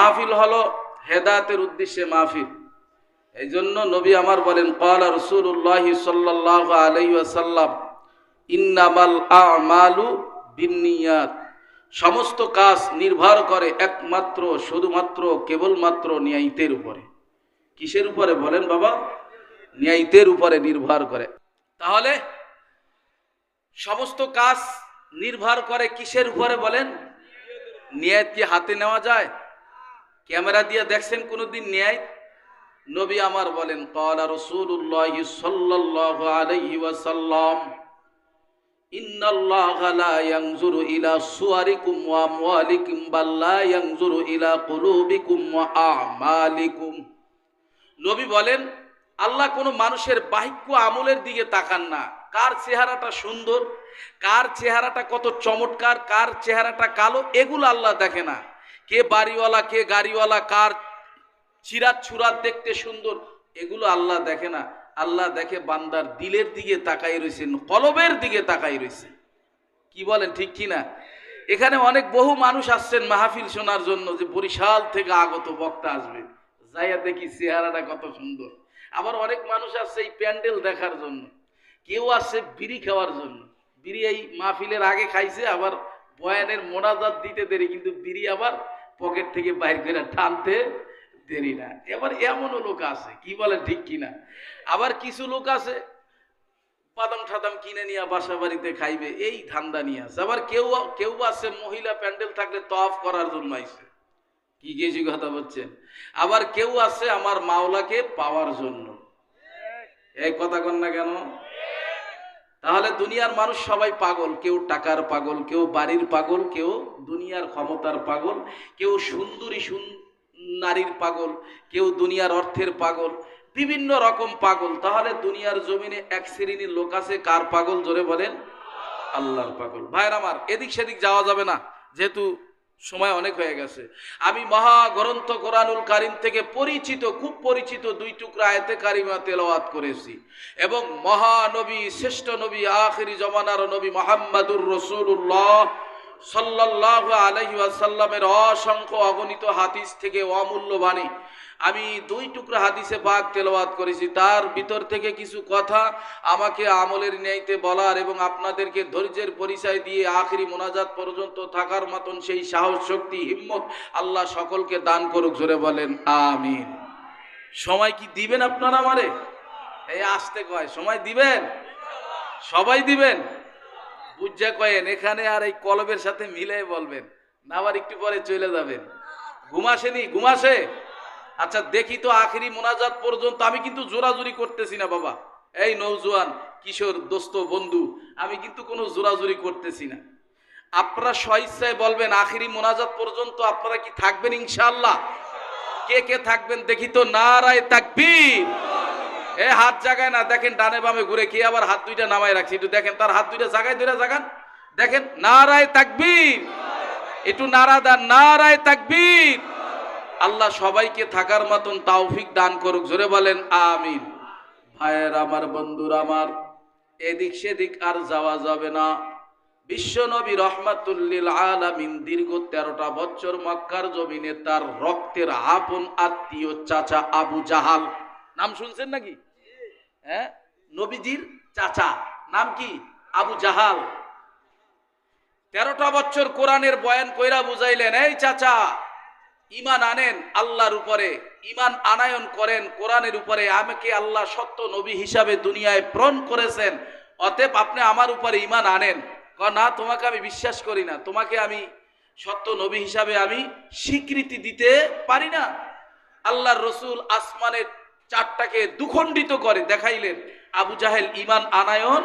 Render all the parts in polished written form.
মাহফিল হলো হেদায়েতের উদ্দেশ্যে মাহফিল। এই জন্য নবী আমার বলেন, ক্বালা রাসূলুল্লাহ সাল্লাল্লাহু আলাইহি ওয়াসাল্লাম, ইন্নামাল আমালু বিন্নিয়াত। সমস্ত কাজ নির্ভর করে একমাত্র শুধুমাত্র কেবলমাত্র নিয়তের উপরে। কিসের উপরে বলেন বাবা? নিয়তের উপরে নির্ভর করে। তাহলে সমস্ত কাজ নির্ভর করে কিসের উপরে বলেন? নিয়ত কি হাতে নেওয়া যায়? ক্যামেরা দিয়ে দেখছেন কোনোদিন নিয়ত? নবী আমার বলেন, ক্বালা রাসূলুল্লাহ সাল্লাল্লাহু আলাইহি ওয়াসাল্লাম, ইন্নাল্লাহা লা ইয়ানজুরু ইলা সুওয়ারিকুম ওয়া আমওয়ালিকুম বাল লা ইয়ানজুরু ইলা কুলুবিকুম ওয়া আমালিকুম। নবী বলেন, আল্লাহ কোনো মানুষের বাহ্য আমলের দিকে তাকান না, কার চেহারাটা সুন্দর, কার চেহারাটা কত চমৎকার, কার চেহারাটা কালো, এগুলো আল্লাহ দেখে না। কে বাড়িওয়ালা, কে গাড়িওয়ালা, কার চিরাত ছুরাত দেখতে সুন্দর, এগুলো আল্লাহ দেখে না। আল্লাহ দেখে বান্দার দিলের দিকে তাকাই রয়েছেন, কলবের দিকে তাকাই রয়েছে। কি বলেন, ঠিক কি না? এখানে অনেক বহু মানুষ আসছেন মাহফিল শোনার জন্য, যে বরিশাল থেকে আগত বক্তা আসবে, যাইয়া দেখি চেহারাটা কত সুন্দর। আবার অনেক মানুষ আসছে এই প্যান্ডেল দেখার জন্য, কেউ আসছে বিড়ি খাওয়ার জন্য। বিড়ি এই মাহফিলের আগে খাইছে, আবার বয়ানের মোনাজাত দিতে দেরি, কিন্তু বিড়ি আবার পকেট থেকে বাইর করে টানতে দেরি না। এবার এমনও লোক আছে, কি বলেন, ঠিক কিনা? আবার কিছু লোক আছে বাদাম ঠাদাম কিনে নিয়ে বাসা বাড়িতে খাইবে, এই ধান্দা নিয়ে আছে। আবার কেউ আছে মহিলা প্যান্ডেল থাকলে তওয়াফ করার জন্য আইছে। কি গেছি কথা বলছেন? আবার কেউ আছে আমার মাওলাকে পাওয়ার জন্য। এই কথা কন না কেন? তাহলে দুনিয়ার মানুষ সবাই পাগল। কেউ টাকার পাগল, কেউ বাড়ির পাগল, কেউ দুনিয়ার ক্ষমতার পাগল, কেউ সুন্দরী নারীর পাগল, কেউ দুনিয়ার অর্থের পাগল, বিভিন্ন রকম পাগল। তাহলে দুনিয়ার জমিনে এক শ্রেণীর লোক আছে, কার পাগল? জোরে বলেন, আল্লাহর পাগল। ভাইরা আমার, এদিক সেদিক যাওয়া যাবে না, যেহেতু সময় অনেক হয়ে গেছে। আমি মহাগ্রন্থ কোরআনুল কারীম থেকে পরিচিত, খুব পরিচিত দুই টুকরা আয়াতে কারিমা তেলাওয়াত করেছি, এবং মহানবী, শ্রেষ্ঠ নবী, আখিরি জমানার নবী মুহাম্মাদুর রাসূলুল্লাহ সাল্লাল্লাহু আলাইহি ওয়াসাল্লামের অসংখ্য অগণিত হাদিস থেকে অমূল্য বাণী আমি দুই টুকরা হাদিসে পাক তেলাওয়াত করেছি। তার ভিতর থেকে কিছু কথা আমাকে আমলের ন্যায়তে বলার এবং আপনাদেরকে ধৈর্যের পরিচয় দিয়ে আখিরি মোনাজাত পর্যন্ত থাকার মতন সেই সাহস, শক্তি, হিম্মত আল্লাহ সকলকে দান করুক। জোরে বলেন আমিন। সময় কি দিবেন আপনারা আমারে? এই আসতে কয়, সময় দিবেন? সবাই দিবেন? বুঝা কয়েন, এখানে আর এই কলবের সাথে মিলে বলবেন না, আবার একটু পরে চলে যাবেন। ঘুমাসেনি? ঘুমাসে? আচ্ছা দেখি তো আখিরি মোনাজাত পর্যন্ত। আমি কিন্তু জোরাজুরি করতেছি না বাবা, এই নওজোয়ান কিশোর দোস্ত বন্ধু, আমি কিন্তু কোনো জোরাজুরি করতেছি না। আপনারা স্বইচ্ছায় বলবেন আখিরি মোনাজাত পর্যন্ত আপনারা কি থাকবেন ইনশাআল্লাহ? কে কে থাকবেন দেখি তো, নারায়ে তাকবীর। এ হাত জাগায় না, দেখেন ডানে বামে ঘুরে, কে আবার হাত দুইটা নামায় রাখছে, একটু দেখেন তার হাত দুইটা জাগায় ধরে জাগান, দেখেন। নারায়ে তাকবীর, একটু নারা দেন, নারায়ে তাকবীর। আল্লাহ সবাইকে থাকার মতন তৌফিক দান করুক। জোরে বলেন আমিন। ভাইয়ের আমার, বন্ধুরা আমার, এদিক সেদিক আর যাওয়া যাবে না। বিশ্ব নবী রহমাতুল লিল আলামিন দীর্ঘ 13টা বছর মক্কার জমিনে তার রক্তের আপন আত্মীয় চাচা আবু জাহাল, নাম শুনছেন নাকি? হ্যাঁ, নবীজির চাচা নাম কি? আবু জাহাল। 13টা বছর কোরআনের বয়ান কইরা বুঝাইলেন, এই চাচা ঈমান আনেন আল্লাহর উপরে, ঈমান আনায়ন করেন কোরআনের উপরে। আমাকে আল্লাহ সত্য নবী হিসাবে দুনিয়ায় প্রেরণ করেছেন, অতএব আপনি আমার উপরে ঈমান আনেন। না, তোমাকে আমি বিশ্বাস করি না, তোমাকে আমি সত্য নবী হিসাবে আমি স্বীকৃতি দিতে পারি না। আল্লাহর রসুল আসমানের চারটাকে দুখণ্ডিত করে দেখাইলেন, আবু জাহেল ঈমান আনায়ন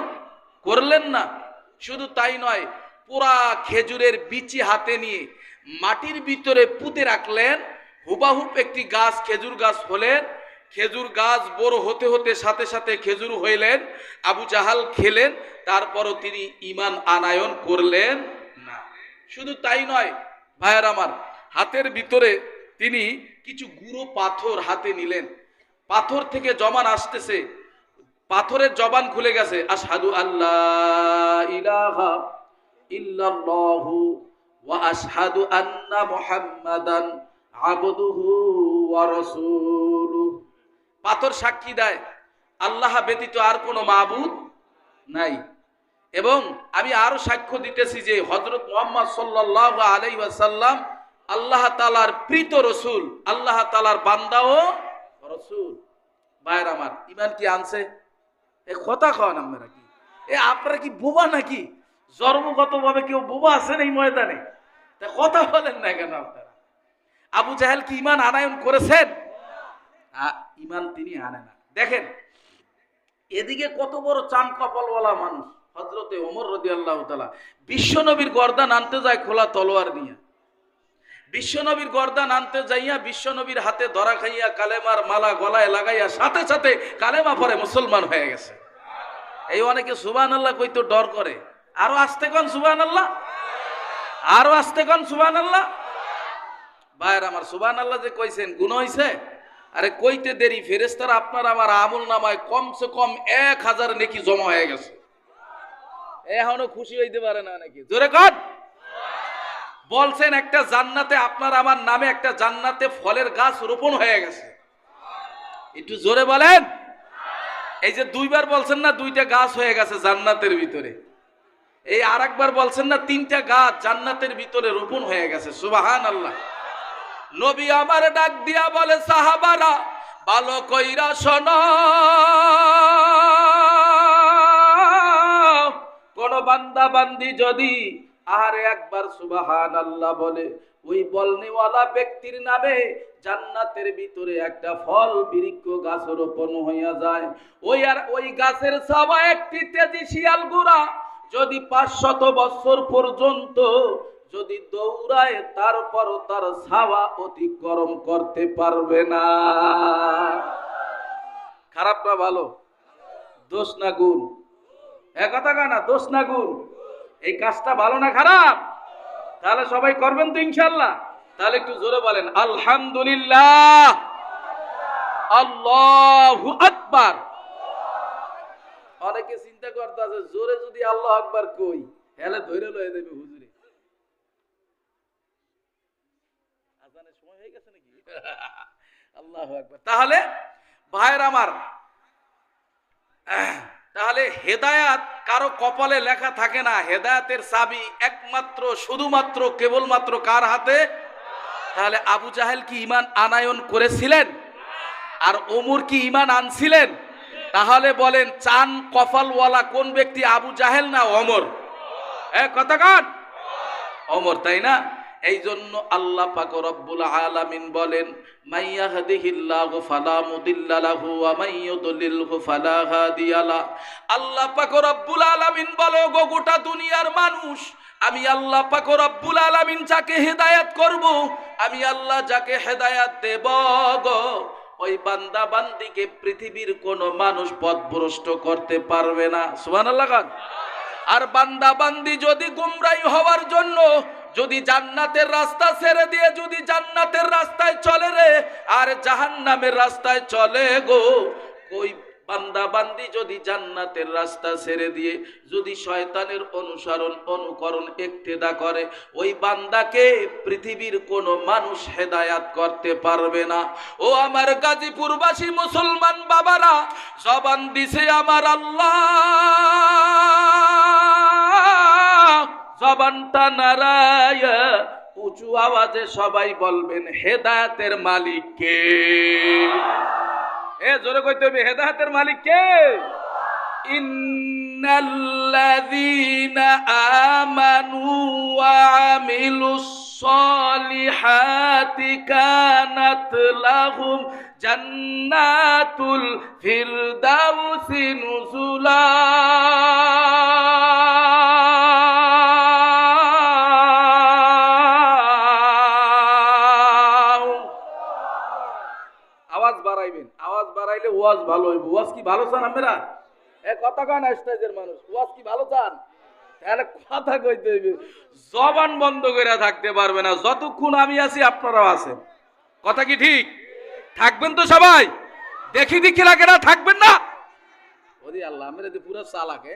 করলেন না। শুধু তাই নয়, পুরা খেজুরের বিচি হাতে নিয়ে মাটির ভিতরে পুঁতে রাখলেন। হুবাহুব একটি গাছ, খেজুর গাছ হলেন। খেজুর গাছ বড় হতে হতে সাথে সাথে খেজুর হইলেন। আবু জাহাল খেলেন, তারপরও তিনি ঈমান আনায়ন করলেন না। শুধু তাই নয় ভাইয়ার আমার, হাতের ভিতরে তিনি কিছু গুঁড়ো পাথর হাতে নিলেন। পাথর থেকে জবান আসতেছে, পাথরের জবান খুলে গেছে, আশহাদু আল্লাহ ইলাহা ইল্লাল্লাহু ওয়া আশহাদু আন্না মুহাম্মাদান আবদুহু ওয়া রাসূলুহু। পাথর সাক্ষী দেয় আল্লাহ ব্যতীত আর কোনো মাবুদ নাই। এবং আমি আরো সাক্ষ্য দিতেছি যে হযরত মুহাম্মদ সাল্লাল্লাহু আলাইহি ওয়াসাল্লাম আল্লাহ তাআলার প্রীত রাসূল, আল্লাহ তাআলার বান্দা ও রাসূল। ভাইরা আমার, ঈমান কি আনছে? এ কথা কন আপনারা কি? আপনারা কি বোবা নাকি? জন্মগতভাবে কেউ বোবা আছেন এই ময়দানে? তা কথা বলেন না কেন আপনারা? আবু জাহেল কি ঈমান আনায়ন করেছেন? ঈমান তিনি আনে না। দেখেন এদিকে কত বড় চান কপালওয়ালা মানুষ হযরতে ওমর রাদিয়াল্লাহু তাআলা বিশ্বনবীর গর্দান আনতে যায় খোলা তলোয়ার নিয়ে। বিশ্বনবীর গর্দান আনতে যাইয়া বিশ্বনবীর হাতে ধরা খাইয়া কালেমার মালা গলায় লাগাইয়া সাথে সাথে কালেমা পড়ে মুসলমান হয়ে গেছে। এই অনেকে সুবহানাল্লাহ কইতো ডর করে। আরো আস্তে কোন সুবহানাল্লাহ, আরো আস্তে কোন সুবহানাল্লাহ। ভাইয়ের আমার, সুবহানাল্লাহ যে কইছেন গুনাহ হইছে? আরে কইতে দেরি, ফেরেশতারা আপনার আমার আমল নামায় কমসে কম 1000 নেকি জমা হয়ে গেছে। এখনো খুশি হইতে পারে না নাকি? জোরে কর। বলছেন একটা জান্নাতে আপনার আমার নামে একটা জান্নাতে ফলের গাছ রোপণ হয়ে গেছে। একটু জোরে বলেন। এই যে দুইবার বলছেন না 2টা গাছ হয়ে গেছে জান্নাতের ভিতরে, এই আরেকবার বলছেন না 3টা গাছ জান্নাতের ভিতরে রোপণ হয়ে গেছে। সুবহানাল্লাহ। নবী আমার ডাক দিয়া বলে, সাহাবারা ভালো কইরা শোনো, কোন বান্দা বান্দি যদি আরে একবার সুবহানাল্লাহ বলে, ওই বলনেওয়ালা ব্যক্তির নামে জান্নাতের ভিতরে একটা ফল বৃক্ষ গাছ রোপণ হইয়া যায়। ওই গাছের ছাওয়া একটি তেজি শিয়াল গোরা যদি 500 বছর পর্যন্ত যদি দৌড়ায় তারপরও তার ছাওয়া অতিক্রম করতে পারবে না। খারাপ না ভালো? দোষ না গুণ? এক কথা না, দোষ না গুণ? এই কাজটা ভালো না খারাপ? তাহলে সবাই করবেন তো ইনশাআল্লাহ? তাহলে একটু জোরে বলেন আলহামদুলিল্লাহ, আল্লাহু আকবার। অনেকে চিন্তা করতে আছে জোরে যদি আল্লাহু আকবার কই হেলে ধরে লয়ে দেবে হুজুরে। আজানের সময় হয়ে গেছে নাকি? আল্লাহু আকবার। তাহলে ভাইয়ের আমার, তাহলে হেদায়াত কারো কপালে লেখা থাকে না। হেদায়াতের চাবি একমাত্র শুধুমাত্র কেবলমাত্র কার হাতে? তাহলে আবু জাহেল কি ঈমান আনায়ন করেছিলেন? আর ওমর কি ঈমান আনছিলেন? তাহলে বলেন চান কপালওয়ালা কোন ব্যক্তি, আবু জাহেল না ওমর? কথা কান ওমর, তাই না? এই জন্য আল্লাহ পাক রব্বুল আলামিন বলেন, মাইয়াহদিহিল্লাহু ফালা মুদিল্লা লাহু ওয়া মাইয়ুদলিলহু ফালা হাদিয়া লা। আল্লাহ পাক রব্বুল আলামিন বলে, গো গোটা দুনিয়ার মানুষ, আমি আল্লাহ পাক রব্বুল আলামিন যাকে হেদায়েত করব, আমি আল্লাহ যাকে হেদায়েত দেব গো, ওই বান্দা বান্দিকে পৃথিবীর কোন মানুষ পথভ্রষ্ট করতে পারবে না। সুবহানাল্লাহ। আর বান্দা বান্দি যদি গুমরাহি হওয়ার জন্য যদি জান্নাতের রাস্তা ছেড়ে দিয়ে যদি জান্নাতের রাস্তায় চলে রে আর জাহান্নামের রাস্তায় চলে গো, ওই বান্দা বান্দি যদি জান্নাতের রাস্তা ছেড়ে দিয়ে যদি শয়তানের অনুসরণ অনুকরণ ইক্তেদা করে, ওই বান্দাকে পৃথিবীর কোনো মানুষ হেদায়াত করতে পারবে না। ও আমার গাজীপুরবাসী মুসলমান বাবারা, জবান দিছে আমার আল্লাহ, জবানটা নাড়ায়া উঁচু আওয়াজে সবাই বলবেন হেদায়েতের মালিক কে? জোরে কইতে হবে, হেদায়েতের মালিক কে? ইন্নাল্লাযীনা আমানু ওয়া আমিলুস সলিহাতি কানাত লাহুম জান্নাতুল ফিরদাউসি নুজুলা। আওয়াজ বাড়াইবেন, আওয়াজ বাড়াইলে ওয়াজ ভালো হইব। ওয়াজ কি ভালো চান আপনারা? কথা কন স্টেজের মানুষ, ওয়াজ কি ভালো চান? তাহলে কথা কইতে হইবে, জবান বন্ধ করে থাকতে পারবে না। যতক্ষণ আমি আছি আপনারাও আছেন। কথা কি ঠিক? থাকবেন তো সবাই? দেখি দেখি লাগে না, থাকবেন না? ওরে আল্লাহ, আমরা যদি পুরো চালাকে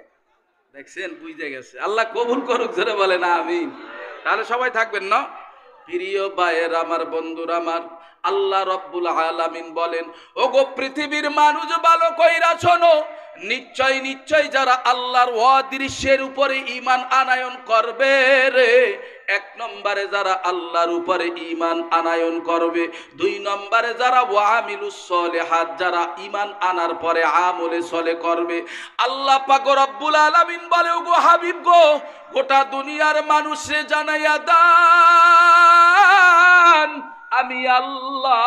দেখছেন, বুঝতে গেছে। আল্লাহ কবুল করুক, জোরে বলে না আমিন। তাহলে সবাই থাকবেন না? প্রিয় ভাইয়ের আমার, বন্ধুরা আমার, আল্লাহ রব্বুল আলামিন বলেন, ওগো পৃথিবীর মানুষ ভালো কইরা শোনো, নিশ্চয় নিশ্চয় যারা আল্লাহর অদৃশ্যের উপরে ঈমান আনায়ন করবে রে, এক নম্বরে যারা আল্লাহর উপরে ঈমান আনায়ন করবে, দুই নম্বরে যারা ওয়ামিলুস সলিহাত, যারা ঈমান আনার পরে আমলে সলে করবে, আল্লাহ পাক রব্বুল আলামিন বলে, ওগো হাবিব গো, গোটা দুনিয়ার মানুষে জানাইয়া দান, আমি আল্লাহ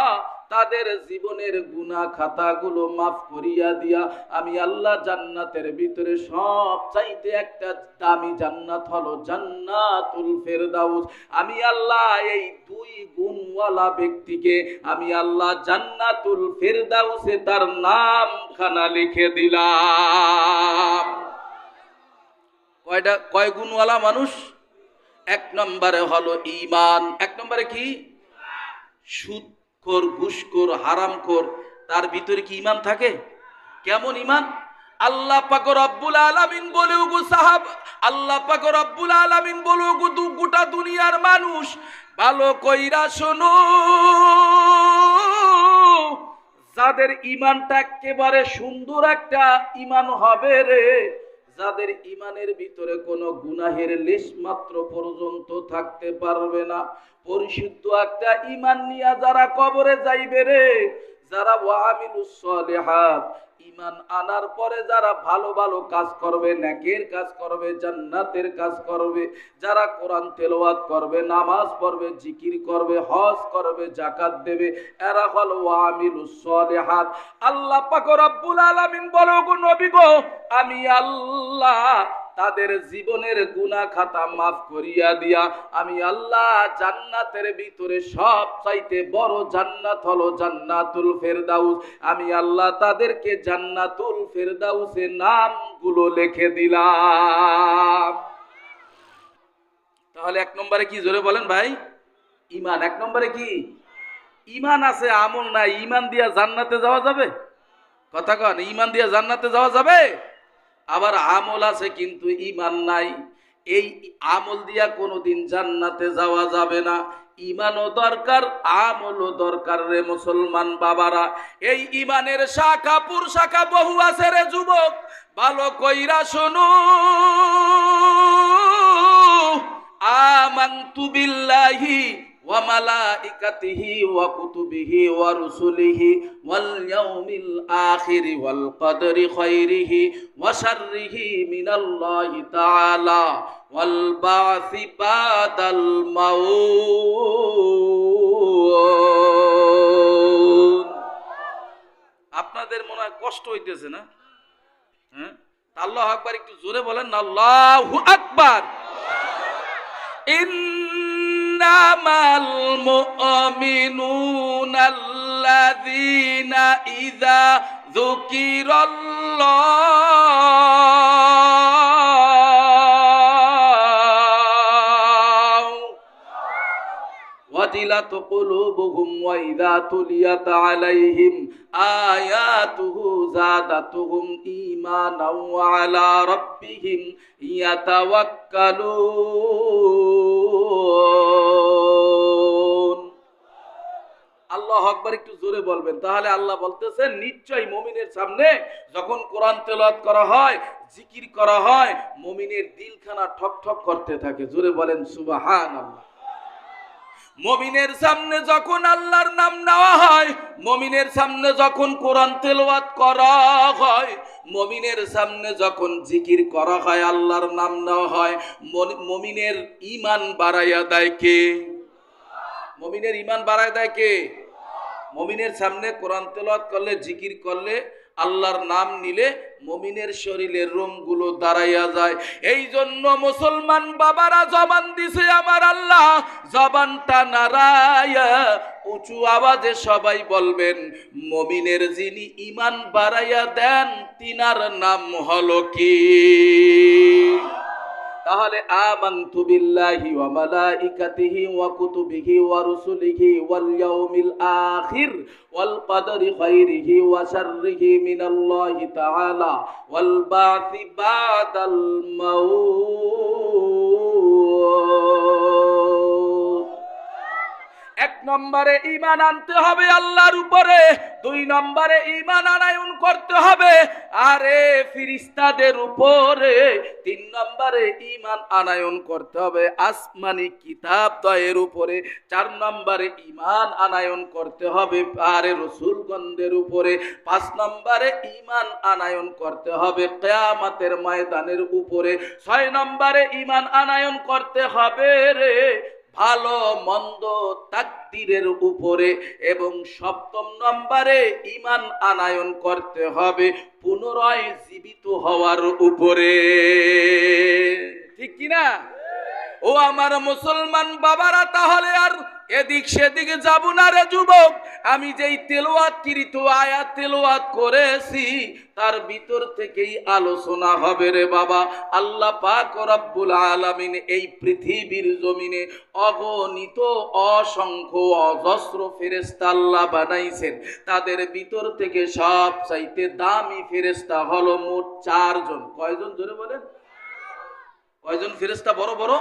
তাদের জীবনের গুনাহ খাতাগুলো মাফ করিয়া দিয়া, আমি আল্লাহ জান্নাতের ভিতরে সব চাইতে একটা দামি জান্নাত হলো জান্নাতুল ফেরদাউস, আমি আল্লাহ এই দুই গুণওয়ালা ব্যক্তিকে আমি আল্লাহ জান্নাতুল ফেরদাউসে তার নামখানা লিখে দিলাম। কয় গুণওয়ালা মানুষ? এক নম্বরে হলো ঈমান। এক নম্বরে কি? সুদখোর, ঘুষখোর, হারামখোর, তার ভিতরে কি ঈমান থাকে? কেমন ঈমান? আল্লাহ পাক রব্বুল আলামিন বলে, ওগো সাহাব, আল্লাহ পাক রব্বুল আলামিন বলে, ওগো গোটা দুনিয়ার মানুষ ভালো কইরা শোনো, যাদের ঈমানটা একেবারে সুন্দর একটা ঈমান হবে রে, যাদের ঈমানের ভিতরে কোনো গুনাহের লেশ মাত্র পর্যন্ত থাকতে পারবে না, পরিশুদ্ধ একটা ঈমান নিয়ে যারা কবরে যাইবে রে, যারা ওয়ামিলুস সলিহাত, ঈমান আনার পরে যারা ভালো ভালো কাজ করবে, নেকের কাজ করবে, জান্নাতের কাজ করবে, যারা কোরআন তেলাওয়াত করবে, নামাজ পড়বে, জিকির করবে, হজ করবে, যাকাত দেবে, এরা হলো ওয়ামিলুস সলিহাত। আল্লাহ পাক রব্বুল আলামিন বলো, গো নবী গো, আমি আল্লাহ তাদের জীবনের গুনাহ খাতা মাফ করিয়া দিয়া, আমি আল্লাহ জান্নাতের ভিতরে সব চাইতে বড় জান্নাত হলো জান্নাতুল ফেরদাউস, আমি আল্লাহ তাদেরকে জান্নাতুল ফেরদাউসে নামগুলো লিখে দিলাম। তাহলে এক নম্বরে কি? জোরে বলেন ভাই। ঈমান। এক নম্বরে কি? ঈমান আছে, আমল নাই। ঈমান দিয়া জান্নাতে যাওয়া যাবে? কথা কন, ঈমান দিয়া জান্নাতে যাওয়া যাবে? আবার আমল আছে কিন্তু ঈমান নাই, এই আমল দিয়া কোনোদিন জান্নাতে যাওয়া যাবে না। ঈমানও দরকার, আমলও দরকার রে মুসলমান বাবারা। এই ঈমানের শাখা শাখা বহু আছে রে যুবক, ভালো কইরা শোনো। আমানতু বিল্লাহি ওয়া মালাইকাতিহি ওয়া কুতুবিহি ওয়া রুসুলিহি ওয়াল ইয়াউমিল আখির ওয়াল কদরি খাইরিহি ওয়া শাররিহি মিনাল্লাহি তাআলা ওয়াল বাসি বাদাল মাউত। আপনাদের মনে হয় কষ্ট হইতেছে না? হ্যাঁ, আল্লাহু আকবার একটু জোরে বলেন না, আল্লাহু আকবার। ইন্নামাল মুমিনুনা আল্লাযীনা ইযা যুকিরাল্লাহু ওয়াজিলাত কুলুবুহুম ওয়া ইযা তুলিয়াত আলাইহিম আয়াতুহু যাদাতুহুম ঈমানাও ওয়া আলা রাব্বিহিম ইয়াতাওয়াক্কালুন। আল্লাহু আকবার একটু জোরে বলবেন। তাহলে আল্লাহ বলতেছেন, নিশ্চয়ই মুমিনের সামনে যখন কোরআন তেলাওয়াত করা হয়, জিকির করা হয়, মুমিনের দিলখানা ঠক ঠক করতে থাকে। জোরে বলেন সুবহানাল্লাহ। মুমিনের সামনে যখন আল্লাহর নাম নেওয়া হয়, মুমিনের সামনে যখন কোরআন তেলাওয়াত করা হয়, মুমিনের সামনে যখন জিকির করা হয়, আল্লাহর নাম নেওয়া হয়, মুমিনের ঈমান বাড়াইয়া দেয় কে? মুমিনের ঈমান বাড়ায় দেয় কে? মুমিনের সামনে কোরআন তেলাওয়াত করলে, জিকির করলে, আল্লাহর নাম নিলে মুমিনের শরীরের রোমগুলো দাঁড়াইয়া যায়। এই জন্য মুসলমান বাবারা জবান দিছে আমার আল্লাহ, জবানটা নাড়াইয়া উঁচু আওয়াজে সবাই বলবেন, মুমিনের যিনি ঈমান বাড়াইয়া দেন তিনার নাম হলো কি? তাহলে আমানতু বিল্লাহি ওয়া মালাইকাতিহি ওয়া কুতুবিহি ওয়া রুসুলিহি ওয়াল ইয়াউমিল আখির ওয়াল কদরি খাইরিহি ওয়া শাররিহি মিনাল্লাহি তাআলা ওয়াল বাসি বাদাল মাউত। নম্বরে ঈমান আনতে হবে আল্লাহর উপরে, 2 নম্বরে ঈমান আনায়ন করতে হবে আরে ফেরেশতাদের উপরে, 3 নম্বরে ঈমান আনায়ন করতে হবে আসমানি কিতাব দ্বয়ের উপরে, 4 নম্বরে ঈমান আনায়ন করতে হবে আরে রাসূলগণদের উপরে, 5 নম্বরে ঈমান আনায়ন করতে হবে কিয়ামতের ময়দানের উপরে, 6 নম্বরে ঈমান আনায়ন করতে হবে রে ভালো মন্দ তাকদীরের উপরে, এবং 7ম নম্বরে ঈমান আনায়ন করতে হবে পুনরায় জীবিত হওয়ার উপরে। ঠিক কি না? ও আমার মুসলমান বাবারা, তাহলে আর এদিক সেদিক যাব না রে যুবক। আমি যেই তেলাওয়াতকৃত আয়াত তেলাওয়াত করেছি তার ভিতর থেকেই আলোচনা হবে রে বাবা। আল্লাহ পাক রব্বুল আলামিন এই পৃথিবীর জমিনে অগণিত অসংখ্য অজস্র ফেরেশতা আল্লাহ বানাইছেন, তাদের ভিতর থেকে সবচাইতে দামি ফেরেশতা হলো মোট 4 জন। কয়জন জোরে বলেন? কয়জন ফেরেশতা? বড় বড়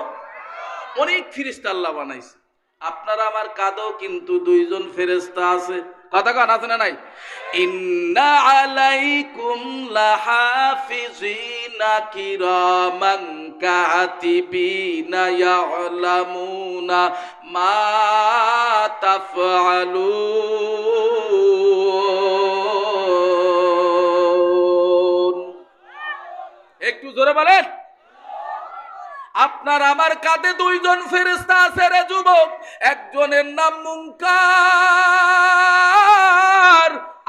অনেক ফেরেশতা আল্লাহ বানাইছে। আপনারা আমার কাঁধেও কিন্তু 2 জন ফেরেশতা আছে। কথা কান আছে না নাই? ইন্না আলাইকুম লাহাফিজিনা কিরামান কাতিবিনা ইয়ালামুনা মা তাফআলুন। একটু জোরে বলেন। আপনার আমার কাঁধে 2 জন ফেরেশতা আছে রে যুবক। একজনের নাম মুনকার,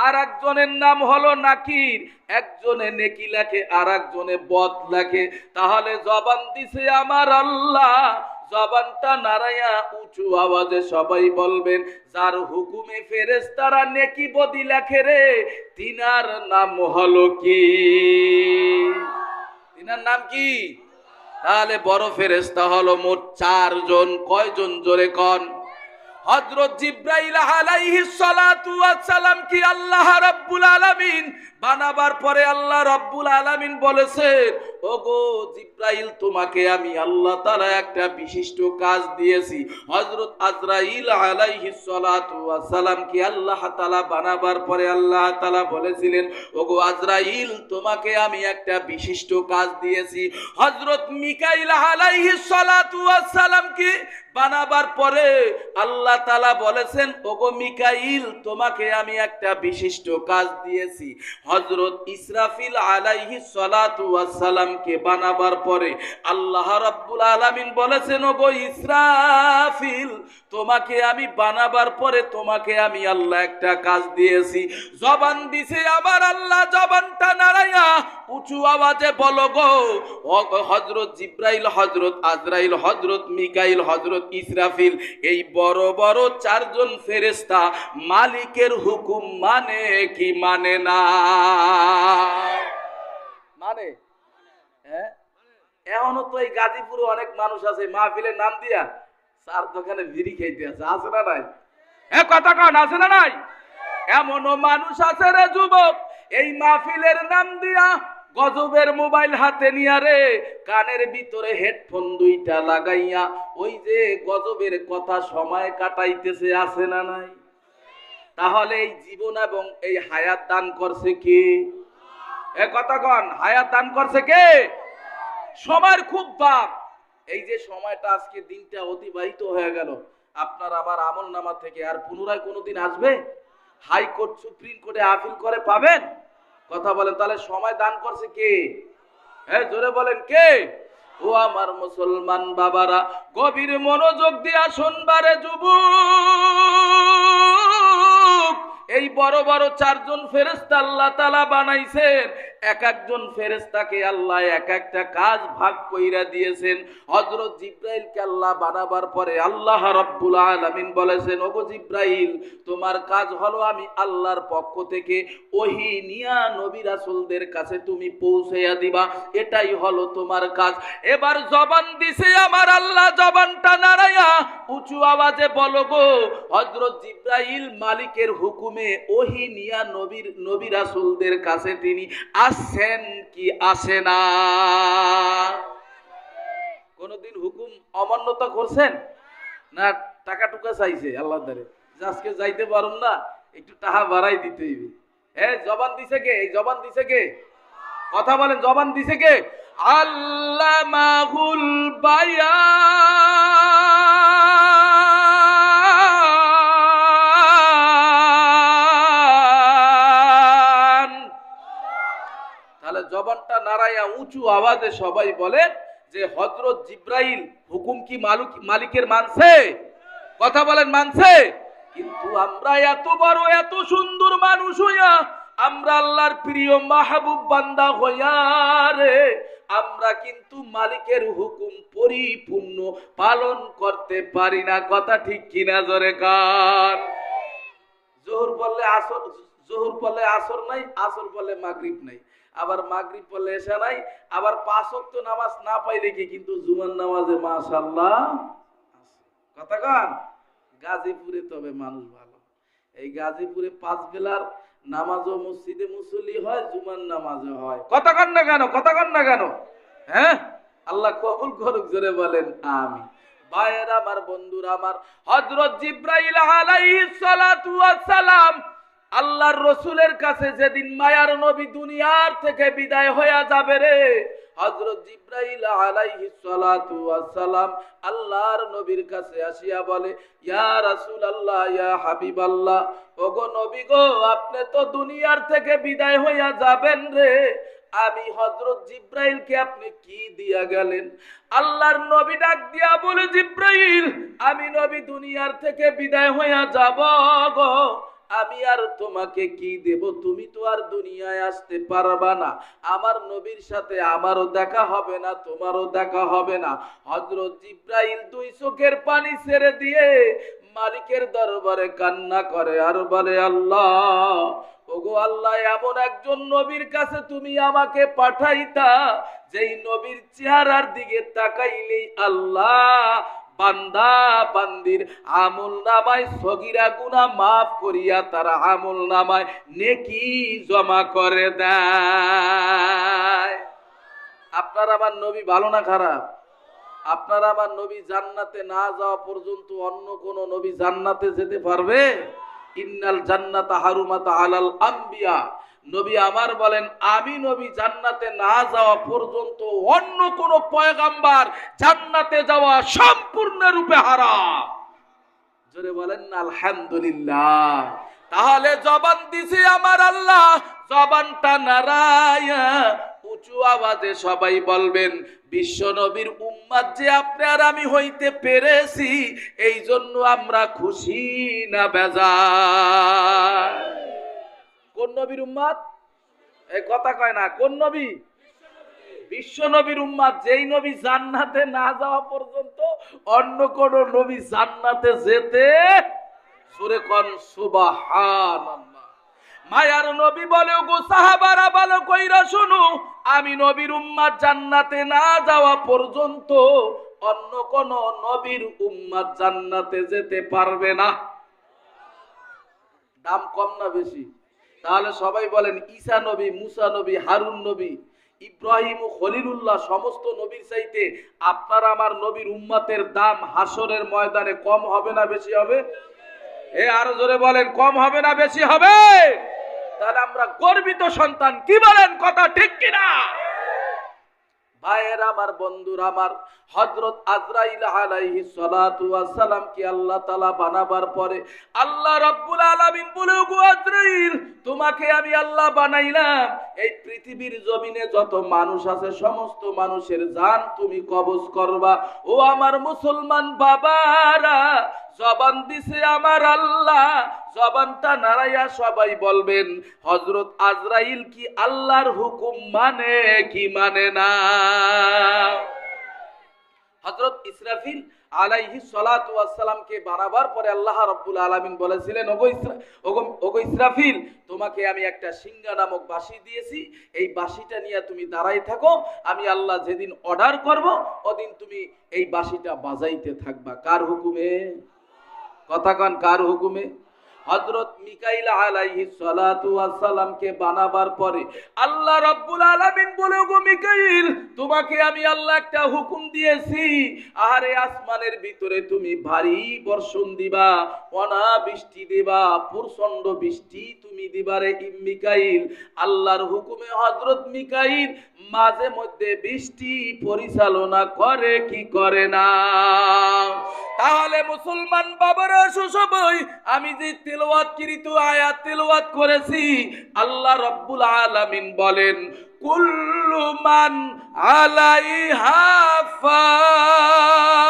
আর একজনের নাম হলো নাকির। একজনে নেকি লেখে আর একজনে বদ লেখে। তাহলে জবান দিছে আমার আল্লাহ, জবানটা নাড়াইয়া উঁচু আওয়াজে সবাই বলবেন, যার হুকুমে ফেরেশতারা নেকি বদি লেখে রে, তিনার নাম হলো কি? তিনার নাম কি? তাহলে বড় ফেরেশতা হলো মোট 4 জন। কয়জন জোরে কোন? হযরত জিবরাইল আলাইহিস সালাতু ওয়াস সালাম কি আল্লাহ রাব্বুল আলামিন বানাবার পরে আল্লাহ রাব্বুল আলামিন বলেছেন, ওগো জিবরাইল, তোমাকে আমি আল্লাহ তাআলা একটা বিশিষ্ট কাজ দিয়েছি। হযরত আজরাইল আলাইহিস সালাতু ওয়াস সালাম কি আল্লাহ তাআলা বানাবার পরে আল্লাহ তাআলা বলেছিলেন, ওগো আজরাইল, তোমাকে আমি একটা বিশিষ্ট কাজ দিয়েছি। হযরত মিকাইল আলাইহিস সালাতু ওয়াস সালাম কি বানাবার পরে আল্লাহ তাআলা বলেছেন, ওগো মিকাইল, তোমাকে আমি একটা বিশিষ্ট কাজ দিয়েছি। হযরত ইসরাফিল আলাইহিস সালাতু ওয়াস সালামকে বানাবার পরে আল্লাহ রাব্বুল আলামিন বলেছেন, ওগো ইসরাফিল, তোমাকে আমি বানাবার পরে তোমাকে আমি আল্লাহ একটা কাজ দিয়েছি। জবান দিছে আমার আল্লাহ, জবানটা নাড়াইয়া উঁচু আওয়াজে বলো গো, হযরত জিবরাইল, হযরত আজরাইল, হযরত মিকাইল, হযরত ইসরাফিল, এই বড় বড় 4 জন ফেরেশতা মালিকের হুকুম মানে কি মানে না? মানে? হ্যাঁ, এখনো তো এই গাজীপুরে অনেক মানুষ আছে মাহফিলের নাম দিয়া 4 দোকানে বিড়ি খাইতে আছে। আছে না নাই? হ্যাঁ, কথা কন, আছে না নাই? এমনও মানুষ আছে রে যুবক, এই মাহফিলের নাম দিয়া গজবের মোবাইল হাতে নিয়া রে কানের ভিতরে হেডফোন 2টা লাগাইয়া ওই যে গজবের কথা সময় কাটাইতেছে। আছে না নাই? তাহলে এই জীবন এবং এই হায়াত দান করছে কে? এ কথা কন, হায়াত দান করছে কে? সময়ের খুব দাম। এই যে সময়টা আজকে দিনটা অতিবাহিত হয়ে গেল, আপনার আমার আমল নামা থেকে আর পুনরায় কোনোদিন আসবে? হাইকোর্ট সুপ্রিম কোর্টে আপিল করে পাবেন? কথা বলেন, তাহলে সময় দান করছে কে? হ্যাঁ, জোরে বলেন কে? ও আমার মুসলমান বাবারা, গভীর মনোযোগ দিয়া শুনবারে যুবক, এই বড় বড় 4 জন ফেরেশতা আল্লাহ তাআলা বানাইছেন। এক একজন ফেরেশতাকে আল্লাহ এক একটা কাজ ভাগ কইরা দিয়েছেন। হযরত জিবরাইলকে আল্লাহ বানাবার পরে আল্লাহ রাব্বুল আলামিন বলেছেন, ওগো জিবরাইল, তোমার কাজ হলো আমি আল্লাহর পক্ষ থেকে ওহী নিয়া নবী রাসূলদের কাছে তুমি পৌঁছাইয়া দিবা, এটাই হলো তোমার কাজ। এবার জবান দিছে আমার আল্লাহ, জবানটা নাড়াইয়া উঁচু আওয়াজে বলো গো, হযরত জিবরাইল মালিকের হুকুমে ওহী নিয়া নবী রাসূলদের কাছে তিনি আসেন কি আসে না? কোনদিন হুকুম অমান্যতা করছেন না টাকা টুকা চাইছে আল্লাহ দ্বারে, যে আজকে যাইতে পারুম না, একটু টাকা বাড়াই দিতে হইবে। হ্যাঁ, জবান দিছে কে? এই জবান দিছে কে? কথা বলেন, জবান দিছে কে? আল্লামাহুল বায়ান। তাহলে জবানটা নাড়াইয়া উঁচু আওয়াজে সবাই বলেন যে হযরত জিব্রাইল হুকুম কি মালিকের মানছে? কথা বলেন, মানছে? কিন্তু আমরা এত বড় এত সুন্দর মানুষ হইয়া, আমরা আল্লাহর প্রিয় মাহবুব বান্দা হইয়া রে, আমরা কিন্তু মালিকের হুকুম পরিপূর্ণ পালন করতে পারি না। কথা ঠিক কিনা? জোরে কান। জোহর বললে আসর, জোহর বললে আসর নাই, আসর বললে মাগরিব নাই, আবার মাগরিব বললে এশা নাই, আবার 5 ওয়াক্ত নামাজ না পাইলে কি কিন্তু জুমার নামাজে মাশাআল্লাহ। কথা কান। গাজীপুরে তবে মানুষ ভালো, এই গাজীপুরে 5 বেলার নামাজও মসজিদে মুসল্লি হয়, জুমার নামাজও হয়। কথা কান না কেন? কথা কান না কেন? হ্যাঁ, আল্লাহ কবুল করুক, জোরে বলেন আমিন। ভাইয়েরা আমার, বন্ধুরা আমার, হযরত জিব্রাইল আলাইহিস সালাতু ওয়াস সালাম আল্লাহর রাসূলের কাছে যেদিন মায়ার নবী দুনিয়ার থেকে বিদায় হয়ে যাবে রে, হযরত জিব্রাইল আলাইহিস সালাতু ওয়াস সালাম আল্লাহর নবীর কাছে আসিয়া বলে, ইয়া রাসূলুল্লাহ, ইয়া হাবিবাল্লাহ, ওগো নবী গো, আপনি তো দুনিয়ার থেকে বিদায় হইয়া যাবেন রে, আমি হযরত জিব্রাইলকে আপনি কি দিয়া গেলেন? আল্লাহর নবী ডাক দিয়া বলে, জিব্রাইল, আমি নবী দুনিয়ার থেকে বিদায় হইয়া যাব গো, আমি আর তোমাকে কি দেব? তুমি তো আর দুনিয়ায় আসতে পারবা না, আমার নবীর সাথে আমারও দেখা হবে না, তোমারও দেখা হবে না। হযরত জিব্রাইল 2 চোখের পানি ছেড়ে দিয়ে মালিকের দরবারে কান্না করে আর বলে, আল্লাহ, ওগো আল্লাহ, এমন একজন নবীর কাছে তুমি আমাকে পাঠাইতা, যেই নবীর চেহারার দিকে তাকাইলেই আল্লাহ বান্দা বান্দির আমল নামায় সগীরা গুনাহ মাফ করিয়া তার আমল নামায় নেকি জমা করে দেয়। আপনার আমার নবী ভালো না খারাপ? আপনার আমার নবী জান্নাতে না যাওয়া পর্যন্ত অন্য কোন নবী জান্নাতে যেতে পারবে? ইন্নাল জান্নাতা হারুমাত আলাল আম্বিয়া, নবী আমার বলেন, আমি নবী জান্নাতে না যাওয়া পর্যন্ত অন্য কোন পয়গম্বর জান্নাতে যাওয়া সম্পূর্ণরূপে হারাম। জোরে বলেন না আলহামদুলিল্লাহ। তাহলে জবান দিছি আমার আল্লাহ, জবানটা নারায়া উঁচু আওয়াজে সবাই বলবেন, বিশ্ব নবীর উম্মত যে আপনি আর আমি হইতে পেরেছি, এই জন্য আমরা খুশি না বেজার? কোন নবীর উম্মত? এই কথা কয় না, কোন নবী? বিশ্ব নবীর উম্মত, যেই নবী জান্নাতে না যাওয়া পর্যন্ত অন্য কোন নবী জান্নাতে যেতে, সুরে কোন সুবহানাল্লাহ। মায়ার নবী বলে, গো সাহাবারা ভালো কইরা শুনো, আমি নবীর উম্মত জান্নাতে না যাওয়া পর্যন্ত অন্য কোন নবীর উম্মত জান্নাতে যেতে পারবে না। দাম কম না বেশি? তাহলে সবাই বলেন, ঈসা নবী, মুসা নবী, হারুন নবী, ইব্রাহিম ও খলিলুল্লাহ সমস্ত নবীর চাইতে আপনার আমার নবীর উম্মতের দাম হাসরের ময়দানে কম হবে না বেশি হবে? আরো জোরে বলেন, কম হবে না বেশি হবে? তাহলে আমরা গর্বিত সন্তান, কি বলেন? কথা ঠিক কিনা? ভাইয়ের আমার, বন্ধুরা আমার, হযরত আজরাইল আলাইহিস সালাতু ওয়াস সালাম কি আল্লাহ তাআলা বানাবার পরে আল্লাহ রাব্বুল আলামিন বলে, গো আজরাইল, তোমাকে আমি আল্লাহ বানাইলাম, এই পৃথিবীর জমিনে যত মানুষ আছে সমস্ত মানুষের জান তুমি কবজ করবা। ও আমার মুসলমান বাবারা, জবান দিছে আমার আল্লাহ, জবানটা নাড়াইয়া সবাই বলবেন, হযরত আজরাইল কি আল্লাহর হুকুম মানে কি মানে না? হযরত ইসরাফিল আলাইহিস সালাতু ওয়াস সালামকে বানাবার পরে আল্লাহ রাব্বুল আলামিন বলেছিলেন, ওগো ইসরাফিল, তোমাকে আমি একটা সিংহা নামক বাঁশি দিয়েছি, এই বাঁশিটা নিয়ে তুমি দাঁড়াই থাকো, আমি আল্লাহ যেদিন অর্ডার করব ওদিন তুমি এই বাঁশিটা বাজাইতে থাকবা। কার হুকুমে? কথা কন, কার হুকুমে? হযরত মিকাইল আলাইহিস সালাতু ওয়াস সালামকে বানাবার পরে আল্লাহ রাব্বুল আলামিন বলে, গো মিকাইল, তোমাকে আমি আল্লাহ একটা হুকুম দিয়েছি, আরে আসমানের ভিতরে তুমি ভারী বর্ষণ দিবা, অনাবৃষ্টি দিবা, প্রচন্ড বৃষ্টি তুমি দিবা রে মিকাইল। আল্লাহর হুকুমে হযরত মিকাইল মাঝে মধ্যে বৃষ্টি পরিচালনা করে কি করে না? তাহলে মুসলমান বাবারা সবাই, আমি যে তেলাওয়াতকৃত আয়াত তেলাওয়াত করেছি, আল্লাহ রাব্বুল আলামিন বলেন, কুল্লু মান আলাইহা ফান।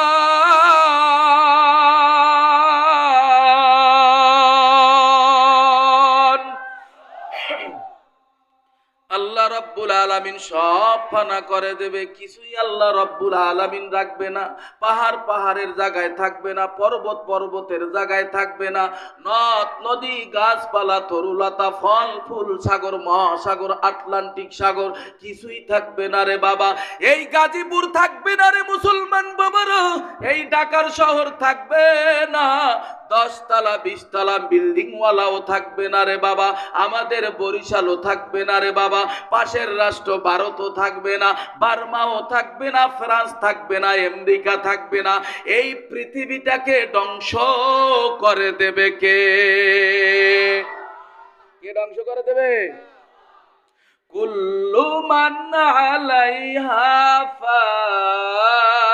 আল্লাহ রাব্বুল আলামিন সব ফানা করে দেবে, কিছুই আল্লাহ রাব্বুল আলামিন রাখবে না। পাহাড় পাহাড়ের জায়গায় থাকবে না, পর্বত পর্বতের জায়গায় থাকবে না, নদ নদী গাছপালা তরুলতা ফল ফুল সাগর মহাসাগর আটলান্টিক সাগর কিছুই থাকবে না রে বাবা। এই গাজীপুর থাকবে না রে মুসলমান বাবারা, এই ঢাকার শহর থাকবে না, 10 তলা 20 তলা বিল্ডিং ওয়ালাও থাকবে না রে বাবা, আমাদের বরিশালও থাকবে না রে বাবা, পাশের রাষ্ট্র ভারতও থাকবে না, বার্মাও থাকবে না, ফ্রান্স থাকবে না, আমেরিকা থাকবে না। এই পৃথিবীটাকে ধ্বংস করে দেবে কে? কে ধ্বংস করে দেবে? কুল্লু মান আলাইহা ফান।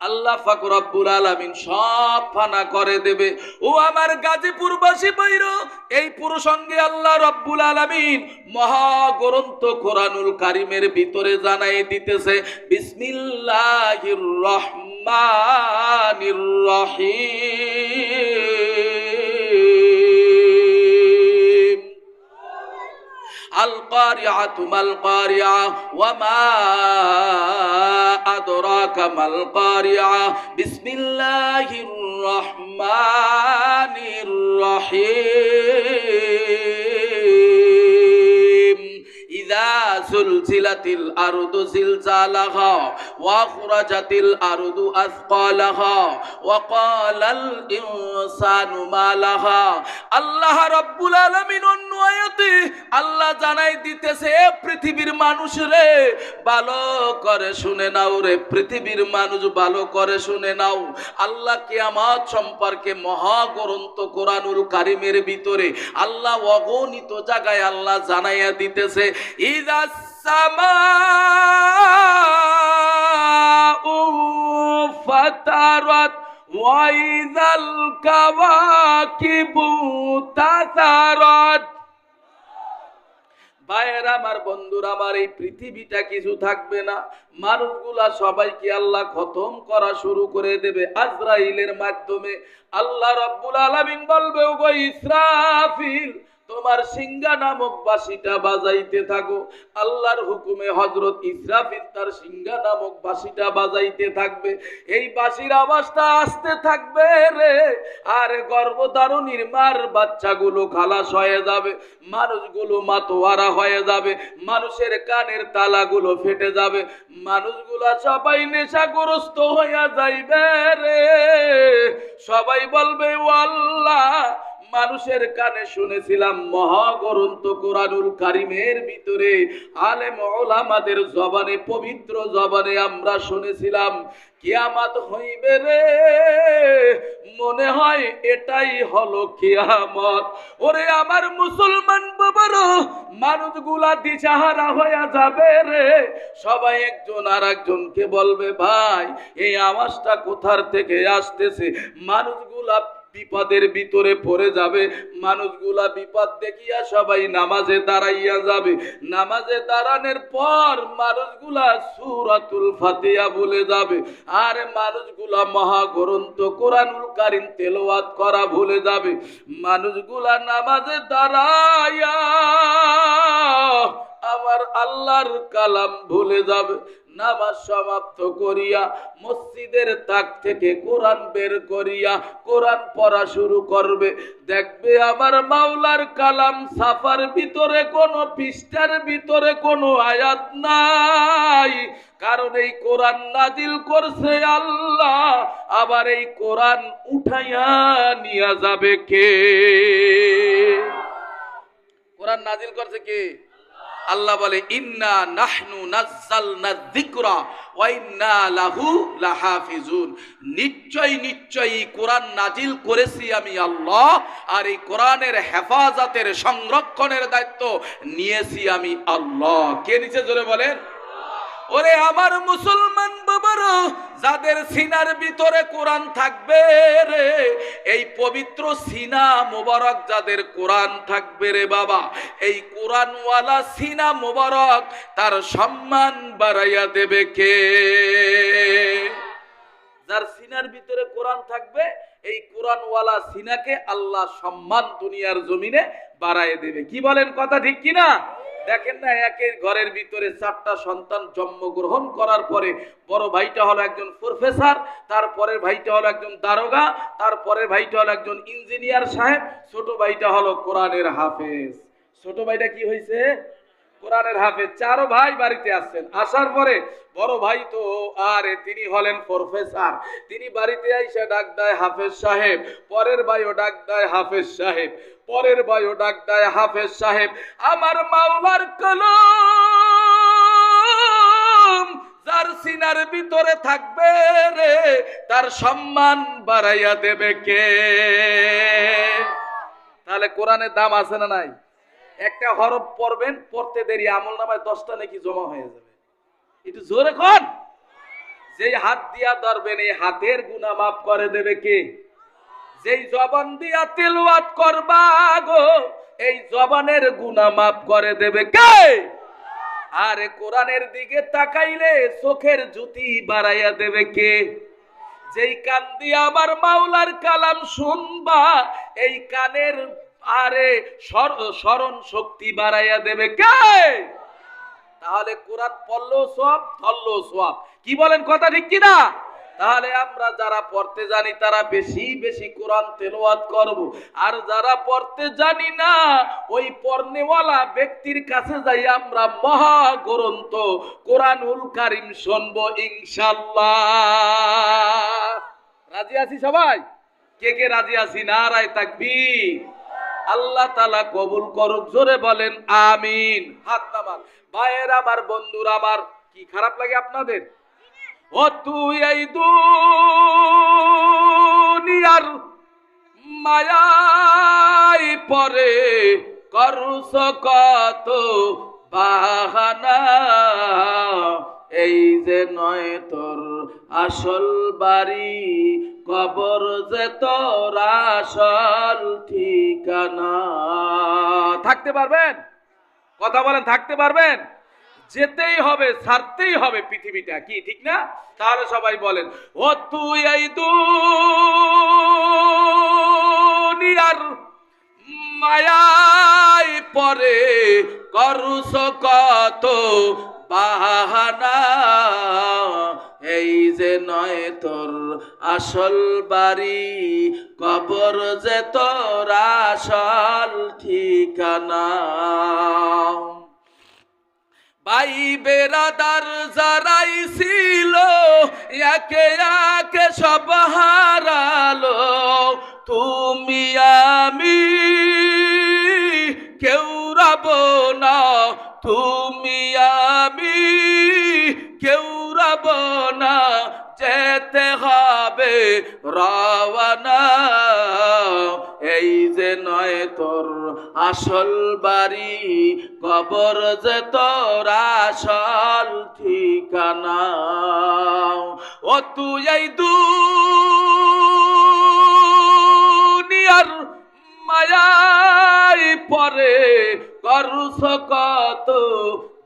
আল্লাহ পাক রব্বুল আলামিন সব ফানা করে দেবে। ও আমার গাজীপুরবাসী বাইরো, এই প্রসঙ্গে আল্লাহ রব্বুল আলামিন মহাগ্রন্থ কোরআনুল কারীমের ভিতরে জানাই দিতেছে, বিসমিল্লাহির রহমানির রহিম। আল কারিআতু মাল কারিআ ওয়া মা আদরাকা মাল কারিআ। বিসমিল্লাহির রহমানির রহিম। ইযা সুলসিলাতিল আরদু জিলজালাহা ওয়া খুরাজাতিল আরদু আসকালাহা ওয়া ক্বালাল ইনসানু মা লাহা। আল্লাহ রাব্বুল আলামিন অন্য আয়াতে আল্লাহ জানাই দিতেছে, পৃথিবীর মানুষ রে ভালো করে শুনে নাও রে, পৃথিবীর মানুষ ভালো করে শুনে নাও। আল্লাহ কিয়ামত সম্পর্কে মহাগ্রন্থ কোরআনুল কারীমের ভিতরে আল্লাহ অগণিত জায়গায় আল্লাহ জানাইয়া দিতেছে, ইযাস সামাউ ফাতারাত ওয়া ইযাল কাওয়াকিবু তাসারাত। ভাইয়েরা আমার, বন্ধুরা আমার, এই পৃথিবীটা কিছু থাকবে না, মানুষগুলা সবাইকে আল্লাহ খতম করা শুরু করে দেবে আজরাইলের মাধ্যমে। আল্লাহ রাব্বুল আলামিন বলবে, ওগো ইসরাফিল, তোমার সিংহা নামক বাঁশিটা বাজাইতে থাকো। আল্লাহর হুকুমে হযরত ইসরাফিল তার সিংহা নামক বাঁশিটা বাজাইতে থাকবে। এই বাঁশির আওয়াজটা আসতে থাকবে রে, আর গর্ভধারণীর মার বাচ্চাগুলো খালাস হয়ে যাবে, মানুষগুলো মাতোয়ারা হয়ে যাবে, মানুষের কানের তালাগুলো ফেটে যাবে, মানুষগুলা সবাই নেশাগ্রস্ত হইয়া যাইবে রে। সবাই বলবে, ও আল্লাহ, মানুষের কানে শুনেছিলাম, মহাগ্রন্থ কোরআনুল কারীমের ভিতরে আলেম ওলামাদের জবানে, পবিত্র জবানে আমরা শুনেছিলাম কিয়ামত হইবে রে, মনে হয় এটাই হলো কিয়ামত। ওরে আমার মুসলমান বাবারো, মানুষগুলা দিশাহারা হয়ে যাবে রে। সবাই একজন আর একজনকে বলবে, ভাই এই আওয়াজটা কোথার থেকে আসতেছে? মানুষগুলা বিপদের ভিতরে পড়ে যাবে, মানুষগুলা বিপদ দেখিয়া সবাই নামাজে দাঁড়াইয়া যাবে। নামাজে দাঁড়ানোর পর মানুষগুলা সূরাতুল ফাতিহা ভুলে যাবে, আর মানুষগুলা মহাগ্রন্থ কোরআনুল কারীম তেলাওয়াত করা ভুলে যাবে। মানুষগুলা নামাজে দাঁড়াইয়া আমার আল্লাহর কালাম ভুলে যাবে। নামাজ সমাপ্ত করিয়া মসজিদের তাক থেকে কোরআন বের করিয়া কোরআন পড়া শুরু করবে, দেখবে আমার মাওলার কালাম সাফার ভিতরে কোনো পৃষ্ঠার ভিতরে কোনো আয়াত নাই। কারণ এই কোরআন নাজিল করছে আল্লাহ, আবার এই কোরআন উঠাইয়া নিয়ে যাবে কে? কোরআন নাজিল করছে কে? আল্লাহ বলে ইন্না নাহনু নাজ্জালনা যিকরা ওয়া ইন্না লাহু লাহাফিজুন। নিশ্চয়ই কোরআন নাজিল করেছি আমি আল্লাহ, আর এই কোরআনের হেফাজতের সংরক্ষণের দায়িত্ব নিয়েছি আমি আল্লাহ। কে নিচে জোরে বলেন? ওরে আমার মুসলমান বাবারা, যাদের সিনার ভিতরে কোরআন থাকবে রে, এই পবিত্র সিনা মোবারক যাদের কোরআন থাকবে রে বাবা, এই কোরআনওয়ালা সিনা মোবারক তার সম্মান বাড়াইয়া দেবে কে? যার সিনার ভিতরে কোরআন থাকবে, এই কোরআনওয়ালা সিনাকে আল্লাহ সম্মান দুনিয়ার জমিনে বাড়াইয়া দেবে। কি বলেন, কথা ঠিক কিনা? দেখেন না, একের ঘরের ভিতরে 4টা সন্তান জন্মগ্রহণ করার পরে বড় ভাইটা হলো একজন প্রফেসর, তারপরের ভাইটা হলো একজন দারোগা, তারপরের ভাইটা হলো একজন ইঞ্জিনিয়ার সাহেব, ছোট ভাইটা হলো কোরআনের হাফেজ। ছোট ভাইটা কি হয়েছে? কোরআনের হাফেজ। 4 ভাই বাড়িতে আসছেন। আসার পরে বড় ভাই তো আরে তিনি হলেন প্রফেসর, তিনি বাড়িতে আইসা ডাক দেয় হাফেজ সাহেব, পরের ভাইও ডাক দেয় হাফেজ সাহেব, পরের ভাইও ডাক দেয় হাফেজ সাহেব। আমার মাওলার কলম যার সিনার ভিতরে থাকবে রে, তার সম্মান বাড়াইয়া দেবে কে? তাহলে কোরআনের দাম আছে না নাই? একটা হরফ পড়বেন, পড়তে দেরি আমলনামায় 10টা নাকি জমা হয়ে যাবে। একটু জোরে কোন। যেই হাত দিয়া ধরবেন, এই হাতের গুনাহ মাফ করে দেবে কে? যেই জবান দিয়া তেলাওয়াত করবা গো, এই জবানের গুনাহ মাফ করে দেবে কে? আরে কোরআনের দিকে তাকাইলে চোখের জ্যোতি বাড়াইয়া দেবে কে? যেই কান দিয়া আমার মাওলার কালাম শুনবা, এই কানের আরে স্মরণ শক্তি বাড়াইয়া দেবে কে? তাহলে কোরআন পড়লেও সওয়াব, ধরলেও সওয়াব। কি বলেন, কথা ঠিক কিনা? তাহলে আমরা যারা পড়তে জানি তারা বেশি বেশি কোরআন তেলাওয়াত করব, আর যারা পড়তে জানি না ওই পড়নেওয়ালা ব্যক্তির কাছে যাই আমরা মহাগ্রন্থ কোরআনুল কারীম শুনবো ইনশাআল্লাহ। রাজি আছি সবাই? কে কে রাজি আছি? নারায়ে তাকবীর। আল্লাহ তাআলা কবুল করুক, জোরে বলেন আমিন। হাত নামান। ভাইয়ের আমার, বন্ধুরা আমার, কি খারাপ লাগে আপনাদের? ও তুই এই দুনিয়ার মায়ায় পরে করছ কত বাহানা, এই যে নয় তোর আসল বাড়ি, কবর যে তোর আসল ঠিকানা। থাকতে পারবেন? কথা বলেন, থাকতে পারবেন? যেতেই হবে, ছাড়তেই হবে পৃথিবীটা, কি ঠিক না? তাহলে সবাই বলেন, ও তুই এই দুনিয়ার মায়ায় পরে করছ কত বাহানা, এই যে নয় তোর আসল বাড়ি, কবর যে তোর আসল ঠিকানা। ভাই বেরাদার যারাই ছিল একে একে সব হারালো, তুমি আমি কেউ রব না, তুমি আমি কেউ রব না, যেতে হবে রওয়ানা, এই যে নয় তোর আসল বাড়ি, কবর যে তোর আসল ঠিকানা। ও তুই এই দুনিয়ার মায়ায় পরে করছ কত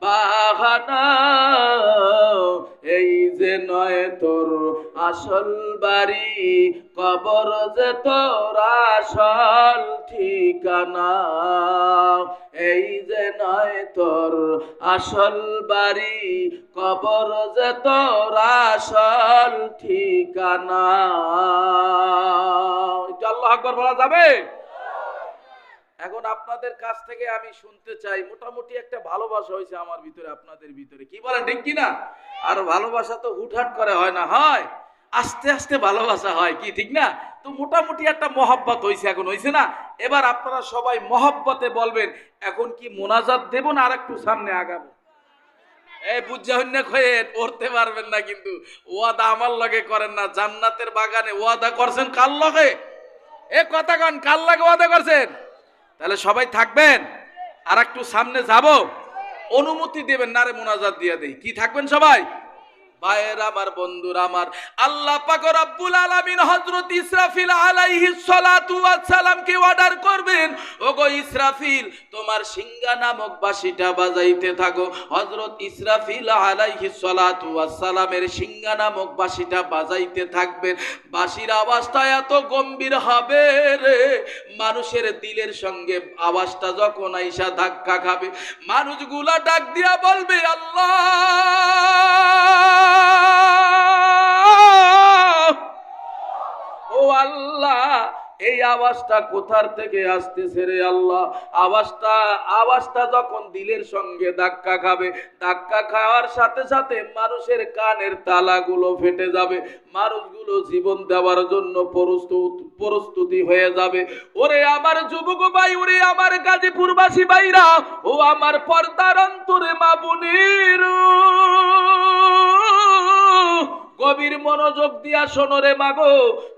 বাহানা, এই যে নয় তোর আসল বাড়ি, কবর যে তোর আসল ঠিকানা। এই যে নয় তোর আসল বাড়ি, কবর যে তোর আসল ঠিকানা। আল্লাহু আকবার বলা যাবে? এখন আপনাদের কাছ থেকে আমি শুনতে চাই, মোটামুটি একটা ভালোবাসা হয়েছে আমার ভিতরে, আপনাদের ভিতরে, কি বলেন ঠিক কিনা? আর ভালোবাসা তো হুটহাট করে হয় না, হয় আস্তে আস্তে ভালোবাসা হয়, কি ঠিক না? তো মোটামুটি একটা মহব্বত হয়েছে, এখন হয়েছে না? এবার আপনারা সবাই মহব্বতে বলবেন, এখন কি মোনাজাত দেব না আর একটু সামনে আগাবো? এই বুঝাহন্য খয়েন পড়তে পারবেন না, কিন্তু ওয়াদা আমার লগে করেন না। জান্নাতের বাগানে ওয়াদা করছেন কার লগে? এ কথা কন, কার লগে ওয়াদা করছেন? তাহলে সবাই থাকবেন, আর একটু সামনে যাব, অনুমতি দেবেন না রে মোনাজাত দিয়ে দেই, কি থাকবেন সবাই? ভাইয়ের আমার, বন্ধুরা আমার, আল্লাহ পাক রব্বুল আলামিন হযরত ইসরাফিল আলাইহিস সালাতু ওয়াস সালামকে অর্ডার করবেন, ওগো ইসরাফিল তোমার সিংহা নামক বাঁশিটা বাজাইতে থাকো। হযরত ইসরাফিল আলাইহিস সালাতু ওয়াস সালামের সিংহা নামক বাঁশিটা বাজাইতে থাকবেন। বাঁশির আওয়াজটা এত গম্ভীর হবে রে, মানুষের দিলের সঙ্গে আওয়াজটা যখন আইসা ধাক্কা খাবে, মানুষগুলা ডাক দিয়া বলবে আল্লাহ, ও আল্লাহ, এই আওয়াজটা কোথার থেকে আসতেছে রে আল্লাহ? আওয়াজটা যখন দিলের সঙ্গে ধাক্কা খাবে, ধাক্কা খাওয়ার সাথে সাথে মানুষের কানের তালাগুলো ফেটে যাবে, মানুষগুলো জীবন দেওয়ার জন্য প্রস্তুতি হয়ে যাবে। ওরে আমার যুবক ভাই, ওরে আমার গাজীপুরবাসী ভাইরা, ও আমার পর্দার অন্তরে মা বোনের, গভীর মনোযোগ দিয়া শোনো রে মাগো,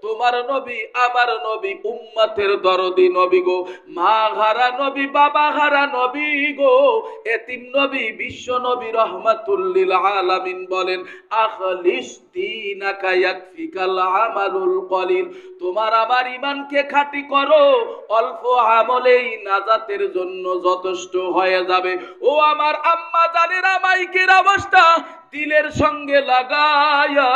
তোমার নবী আমার নবী উম্মতের দরদি নবী গো, মা হারা নবী, বাবা হারা নবী গো, এতিম নবী, বিশ্ব নবী রহমাতুল লিল আলামিন বলেন, আখলিস দীনাকা ইয়াকফিকাল আমালুল কলিল, তোমার আমার ঈমানকে খাঁটি করো, অল্প আমলেই নাজাতের জন্য যথেষ্ট হয়ে যাবে। ও আমার আম্মা জানেরা, মাইকের আওয়াজটা দিলের সঙ্গে লাগায়া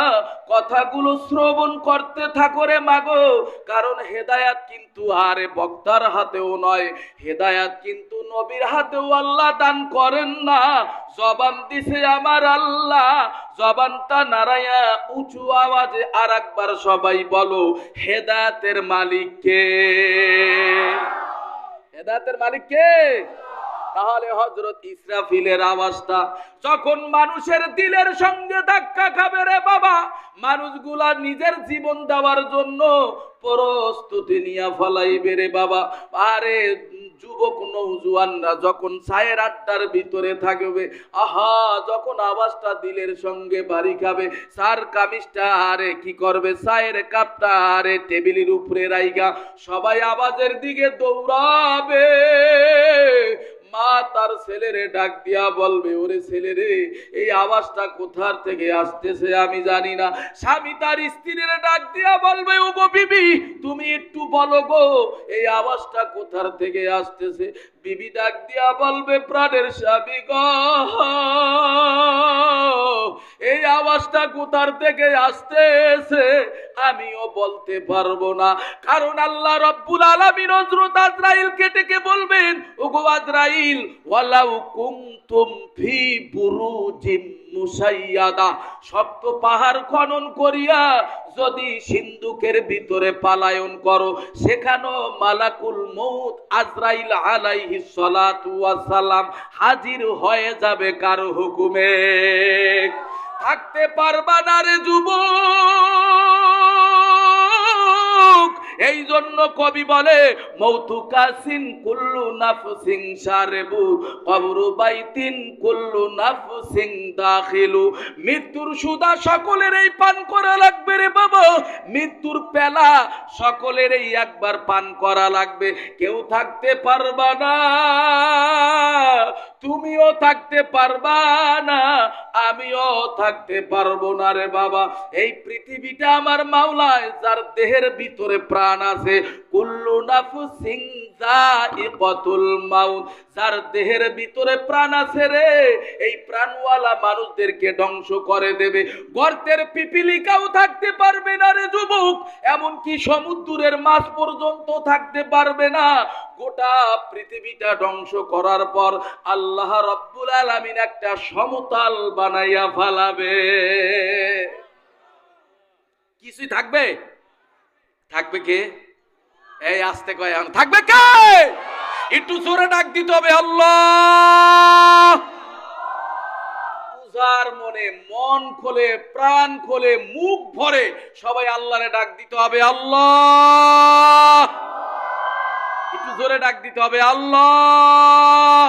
কথাগুলো শ্রবণ করতে থাকো রে মাগো, কারণ হেদায়াত কিন্তু আর বক্তার হাতেও নয়, হেদায়াত কিন্তু নবীর হাতেও আল্লাহ দান করেন না। জবান দিছে আমার আল্লাহ, জবানটা নাড়াইয়া উঁচু আওয়াজে আর একবার সবাই বলো, হেদায়াতের মালিক কে? হেদায়াতের মালিক কে? তাহলে হযরত ইসরাফিলের আওয়াজটা যখন মানুষের দিলের সঙ্গে ধাক্কা খাবে রে বাবা, মানুষগুলা নিজের জীবন দেওয়ার জন্য প্রস্তুতি নিয়ে ফলাইবে রে বাবা। আরে যুবক নওজোয়ানরা যখন চায়ের আড্ডার ভিতরে থাকবে, আহা, যখন আওয়াজটা দিলের সঙ্গে বাড়ি খাবে, সার কামিজটা আরে কি করবে, চায়ের কাপটা আরে টেবিলের উপরে রাইগা সবাই আওয়াজের দিকে দৌড়াবে। মা তার ছেলেরে ডাক দিয়া বলবে, ওরে ছেলেরে, এই আওয়াজটা কোথার থেকে আসতেছে আমি জানি না। স্বামী তার স্ত্রীর ডাক দিয়া বলবে, ও গো বিবি, তুমি একটু বলো গো, এই আওয়াজটা কোথার থেকে আসতেছে? বিবি ডাক দিয়া বলবে, প্রাণের স্বামী গো, এই আওয়াজটা কোথার থেকে আসতেছে আমিও বলতে পারবো না, কারণ আল্লাহ রব্বুল আলামিন হযরত আজরাইলকে ডেকে বলবেন, ওগো আজরাইল, ওয়ালাউ কুনতুম ফি বুরুজিম মুসাইয়াদা, শক্ত পাহাড় খনন করিয়া যদি সিন্ধুকের ভিতরে পালায়ন করো, সেখানেও মালাকুল মউত আজরাইল আলাইহিস সালাতু ওয়াস সালাম হাজির হয়ে যাবে কার হুকুমে? থাকতে পারবা না রে যুবক। এই জন্য কবি বলে, মৌতু কাসিন কুল্লু নাফসিন শারবু, কবরু বাইতিন কুল্লু নাফসিন দাখিলু, মৃত্যুর সুদা সকলের এই পান করা লাগবে রে বাবা, মৃত্যুর পেলা সকলের এই একবার পান করা লাগবে। কেউ থাকতে পারবা না, তুমিও থাকতে পারবা না, আমিও থাকতে পারবো না রে বাবা। এই পৃথিবীটা আমার মাওলায়, যার দেহের ভিতরে প্রাণ আছে, কুল্লু নাফসিন যায়িকাতুল মাউত, যার দেহের ভিতরে প্রাণ আছে রে, এই প্রাণওয়ালা মানুষদেরকে ধ্বংস করে দেবে। গর্তের পিপিলিকাও থাকতে পারবে না রে যুবক, এমনকি সমুদ্রের মাছ পর্যন্ত থাকতে পারবে না। গোটা পৃথিবীটা ধ্বংস করার পর আল্লাহ রাব্বুল আলামিন একটা সমতল বানাইয়া ফেলাবে। কিছুই থাকবে? থাকবে কে? এই আস্তে কয় থাকবে কে? একটু জোরে ডাক দিতে হবে আল্লাহ। উজার মনে মন খোলে, প্রাণ খোলে, মুখ ভরে সবাই আল্লাহরে ডাক দিতে হবে আল্লাহ। একটু জোরে ডাক দিতে হবে আল্লাহ।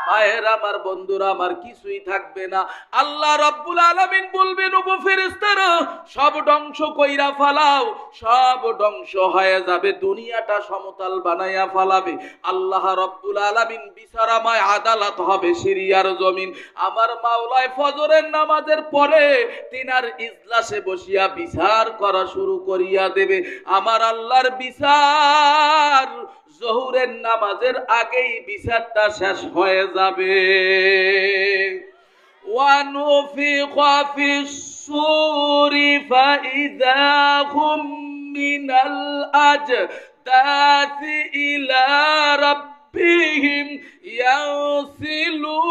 ভাইয়েরা আমার, বন্ধুরা আমার, কিছুই থাকবে না। আল্লাহ রাব্বুল আলামিন বলবেন, ওগো ফেরেশতারা, সব ধ্বংস কইরা ফালাও, সব ধ্বংস হয়ে যাবে, দুনিয়াটা সমতল বানাইয়া ফালাবে। আল্লাহ রাব্বুল আলামিন বিচারাময় আদালত হবে সিরিয়ার জমিন। আমার মাওলায় ফজরের নামাজের পরে তিনার ইজলাসে বসিয়া বিচার করা শুরু করিয়া দেবে। আমার আল্লাহর বিচার জোহরের নামাজের আগেই বিচারটা শেষ হয়ে যাবে। ওয়ানুফিখা ফিস-সূরি ফাইযা হুম মিনাল আজদাসি ইলা রাব্বিহিম ইয়ানসিলুন।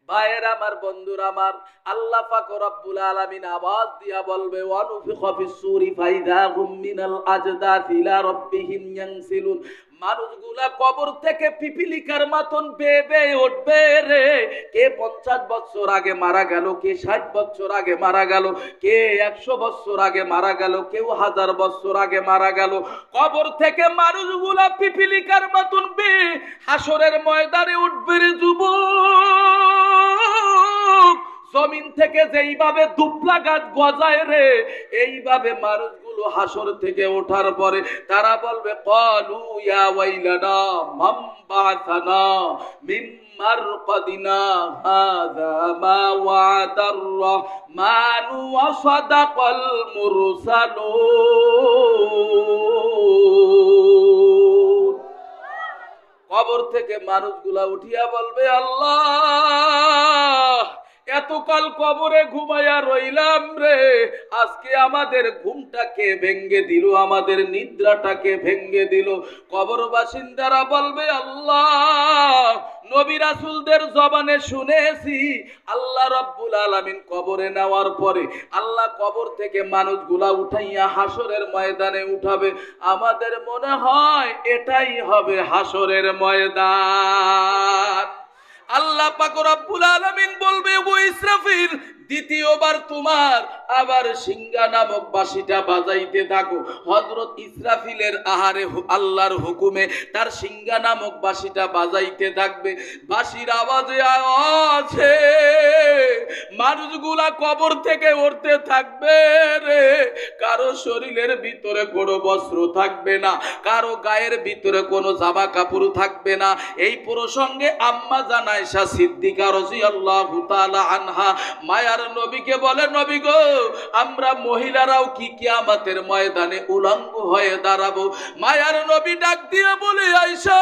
ভাইয়ের আমার, বন্ধুরা আমার, আল্লাহ পাক রব্বুল আলামিন আওয়াজ দিয়া বলবে, ওয়ানুফিখা ফিস-সূরি ফাইযা হুম মিনাল আজদাসি ইলা রাব্বিহিম ইয়ানসিলুন। মানুষগুলা কবর থেকে পিপিলিকার মতন বেয়ে বেয়ে উঠবে রে। কে 50 বছর আগে মারা গেল, কে 60 বছর আগে মারা গেল, কে 100 বছর আগে মারা গেল, কেউ 1000 বছর আগে মারা গেল। কবর থেকে মানুষগুলা পিপিলিকার মতন বেয়ে হাসরের ময়দানে উঠবে রে যুবক। জমিন থেকে যেইভাবে দুপলা গাছ গজায় রে, এইভাবে মানুষগুলো হাসর থেকে ওঠার পরে তারা বলবে, ক্বালু ইয়া ওয়াইলানা মান বা'সানা মিন মারকাদিনা হাযা মা ওয়া'দার রাহমানু ওয়া সাদাকাল মুরসালুন। কবর থেকে মানুষগুলা উঠিয়া বলবে, আল্লাহ, এতকাল কবরে ঘুমাইয়া রইলাম রে, আজকে আমাদের ঘুমটাকে ভেঙ্গে দিল, আমাদের নিদ্রাটাকে ভেঙ্গে দিল। কবর বাসিন্দারা বলবে, আল্লাহ, নবী রাসূলদের জবানে শুনেছি আল্লাহ রাব্বুল আলামিন কবরে নেওয়ার পরে আল্লাহ কবর থেকে মানুষগুলা উঠাইয়া হাসরের ময়দানে উঠাবে। আমাদের মনে হয় এটাই হবে হাসরের ময়দান। আল্লাহ পাক রব্বুল আলামিন বলবে, ও ইসরাফিল, দ্বিতীয়বার তোমার আবার সিংহা নামক বাঁশিটা বাজাইতে থাকো। হযরত ইসরাফিলের আহারে আল্লাহর হুকুমে তার সিংহা নামক বাঁশিটা বাজাইতে থাকবে। বাঁশির আওয়াজে আছে মানুষগুলা কবর থেকে উঠতে থাকবে রে। কারো শরীরের ভিতরে কোনো বস্ত্র থাকবে না, কারো গায়ের ভিতরে কোনো জামা কাপড় থাকবে না। এই প্রসঙ্গে আম্মা জান আয়েশা সিদ্দিকা রাদিয়াল্লাহু তাআলা আনহা মায়ার নবীকে বলে, নবী গো, আমরা মহিলারাও কি কিয়ামতের ময়দানে উলঙ্গ হয়ে দাঁড়াবো? মায়ার নবী ডাক দিয়ে বলে, আয়েশা,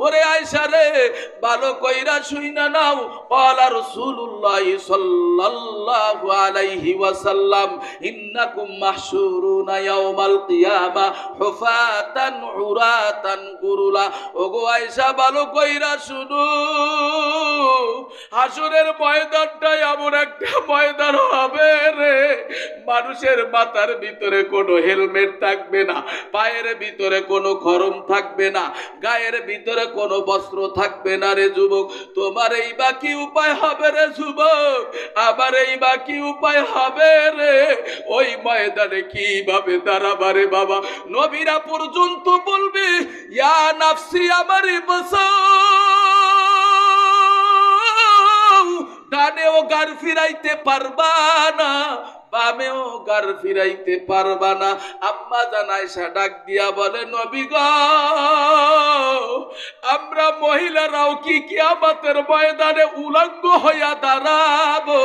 ওরে আয়েশা রে, ভালো কইরা শুইনা নাও। ক্বালা রাসূলুল্লাহ সাল্লাল্লাহু আলাইহি ওয়াসাল্লাম, ইন্নাকুম মাহশুরুনা ইয়াউমাল কিয়ামা হুফাতান উরাতান গুরুলা। ওগো আয়েশা, ভালো কইরা শুনো, হাসরের ময়দানটা এমন একটা ময়দান হবে রে, মানুষের মাথার ভিতরে কোনো হেলমেট থাকবে না, পায়ের ভিতরে কোনো খরম থাকবে না, গায়ের ভিতরে কোনো বস্ত্র থাকবে না রে যুবক। তোমার এই বাকি উপায় হবে রে যুবক, আমার এই বাকি উপায় হবে রে। ওই ময়দানে কিভাবে দাঁড়াবারে বাবা? নবীরা পর্যন্ত বলবে, ইয়া নাফসি, আমারে বাঁচাও। ডানেও গার ফিরাইতে পারবা না, বামেও গার ফিরাইতে পারবা না। আম্মা জান আয়েশা ডাক দিয়া বলে, নবী গো, আমরা মহিলারাও কি কিয়ামতের ময়দানে উলঙ্গ হইয়া দাঁড়াবো?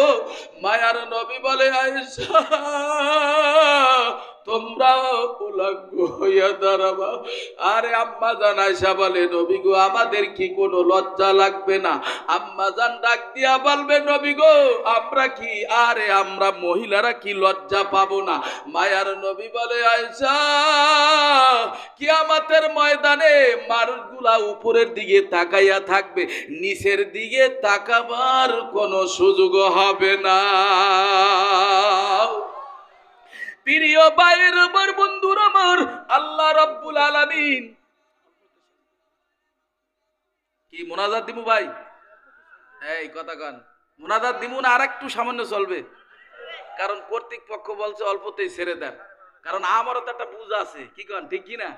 মায়ার নবী বলে, আয়েশা তোমরা উলঙ্গ হইয়া দাঁড়াবা। আরে আম্মা জান আয়েশা বলে, নবী গো, আমাদের কি কোনো লজ্জা লাগবে না? আম্মা জান ডাক দিয়া বলবে, নবী গো, আমরা কি, আরে আমরা মহিলারা কি লজ্জা পাবো না? মায়ার নবী বলে, আয়েশা কিয়ামতের ময়দানে মানুষগুলা উপরের দিকে তাকাইয়া থাকবে, নিচের দিকে তাকাবার কোনো সুযোগ হবে না। প্রিয় ভাইয়ের আমার, বন্ধুর আমার, আল্লাহ রাব্বুল আলামিন কি মোনাজাত দিমু ভাই? এই কথা কান, মোনাজাত দিমু না আর একটু সামান্য চলবে? কারণ কর্তৃপক্ষ বলছে অল্পতেই ছেড়ে দেন, কারণ আমারও তো একটা পূজা আছে। কি কন, ঠিক কি না?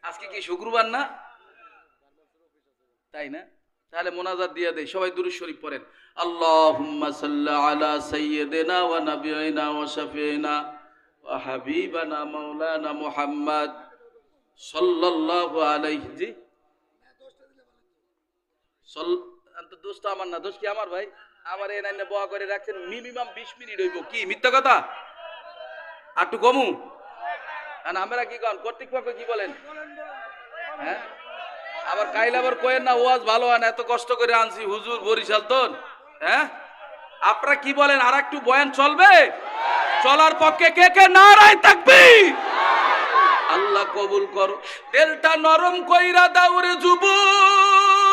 আজকে কি শুক্রবার না? তাই না? তাহলে মোনাজাত দিয়ে দেই, সবাই দুরূদ শরীফ পড়েন। আল্লাহুম্মা সাল্লি আলা সাইয়্যিদিনা ওয়া নাবিয়িনা ওয়া শাফিঈনা ওয়া হাবিবানা মাওলানা মুহাম্মদ সাল্লাল্লাহু আলাইহি। জি দোষ তো আমার না, দোষ কি আমার? ভাই আমার এই নাইনে বয়া করে রাখছেন, মিনিমাম 20 মিনিট হইব। কি মিথ্যা কথা? আটটু কমু? আমরা কি কন, কর্তৃপক্ষ কি বলেন? হ্যাঁ, আবার কাইল আবার কয়েন না ওয়াজ ভালো হয় না, এত কষ্ট করে আনছি হুজুর বরিশাল তো। হ্যাঁ, আপনারা কি বলেন, আর একটু বয়ান চলবে? চলার পক্ষে কে কে নারায়ে তাকবীর? আল্লাহ কবুল করো। দিলটা নরম কইরা দাও রে যুবক,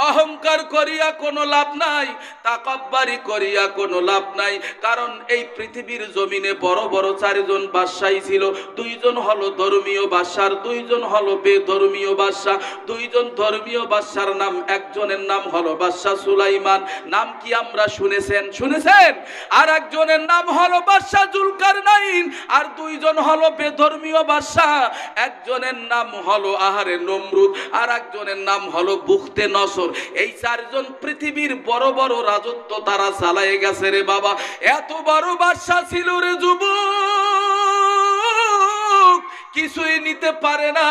অহংকার করিয়া কোনো লাভ নাই, তাকাব্বারি করিয়া কোনো লাভ নাই। কারণ এই পৃথিবীর জমিনে বড় বড় 4 জন বাদশাহী ছিল। 2 জন হলো ধর্মীয় বাদশার, 2 জন হলো বেধর্মীয় বাদশাহ। 2 জন ধর্মীয় বাদশার নাম, একজনের নাম হলো বাদশাহ সুলাইমান, নাম কি আমরা শুনেছেন? আর একজনের নাম হলো বাদশাহ জুলকারনাইন। আর 2 জন হলো বেধর্মীয় বাদশাহ, একজনের নাম হলো আহারে নমরুদ, আর একজনের নাম হলো বুখতে নসর। এই 4 জন পৃথিবীর বড় বড় রাজত্ব তারা চালায়ে গেছে রে বাবা। এত বড় বাদশা ছিল রে যুবক, কিছুই নিতে পারে না,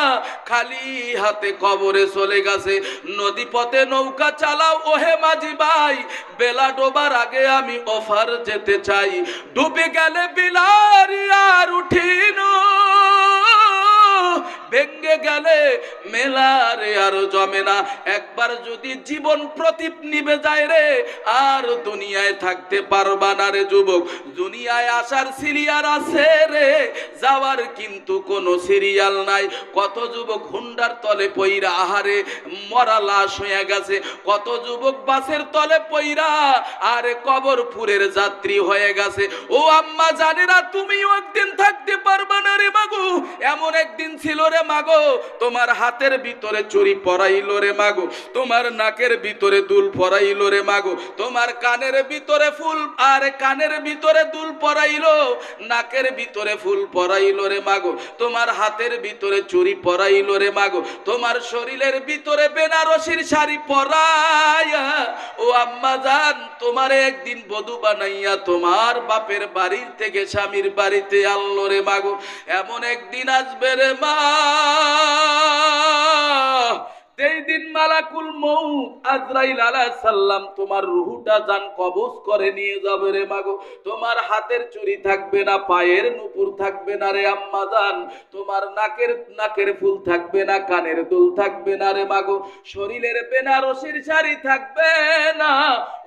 খালি হাতে কবরে চলে গেছে। নদী পথে নৌকা চালাও ওহে মাঝি ভাই, বেলা ডোবার আগে আমি অফার যেতে চাই। ডুবে গেলে বিলারি আর উঠিন, ভেঙ্গে গেলে মেলারে আর জমে না। একবার যদি জীবন প্রদীপ নিভে যায় রে, আর দুনিয়ায় থাকতে পারবা না রে যুবক। দুনিয়ায় আসার সিরিয়াল আছে রে, যাওয়ার কিন্তু কোনো সিরিয়াল নাই। কত যুবক হুন্ডার তলে পইরা আহারে মরা লাশ হয়ে গেছে, কত যুবক বাসের তলে পইরা আরে কবরপুরের যাত্রী হয়ে গেছে। ও আম্মা জানেরা, তুমিও একদিন থাকতে পারবা না রে মাগো। এমন একদিন ছিল রে মাগো, তোমার হাতের ভিতরে চুরি পরাইলো রে মাগো, তোমার নাকের ভিতরে দুল পরাইলো রে মাগো, তোমার কানের ভিতরে ফুল আর কানের ভিতরে দুল পরাইলো, নাকের ভিতরে ফুল পরাইলো রে মাগো, তোমার হাতের ভিতরে চুরি পরাইলো রে মাগো, তোমার শরীরের ভিতরে বেনারসির শাড়ি পরাইয়া ও আম্মা জান তোমারে একদিন বধূ বানাইয়া তোমার বাপের বাড়ির থেকে স্বামীর বাড়িতে আনলো রে মাগো। এমন একদিন আসবে রে মা, যেই দিন মালাকুল মউত আজরাইল আলাইহিস সালাম তোমার রূহটা জান কবজ করে নিয়ে যাবে রে মাগো। তোমার হাতের চুড়ি থাকবে না, পায়ের নুপুর থাকবে না রে আম্মা জান, তোমার নাকের ফুল থাকবে না, কানের দুল থাকবে না রে মাগো, শরীরের বেনারসির শাড়ি থাকবে না।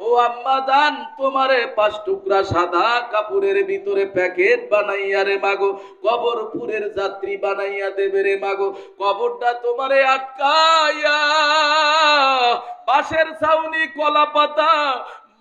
ও আম্মা জান, তোমারে 5 টুকরা সাদা কাপড়ের ভিতরে প্যাকেট বানাইয়া রে মাগো কবরপুরের যাত্রী বানাইয়া দেবে রে মাগো। কবরটা তোমারে আটকায় বাঁশের ছাউনি কলা পাতা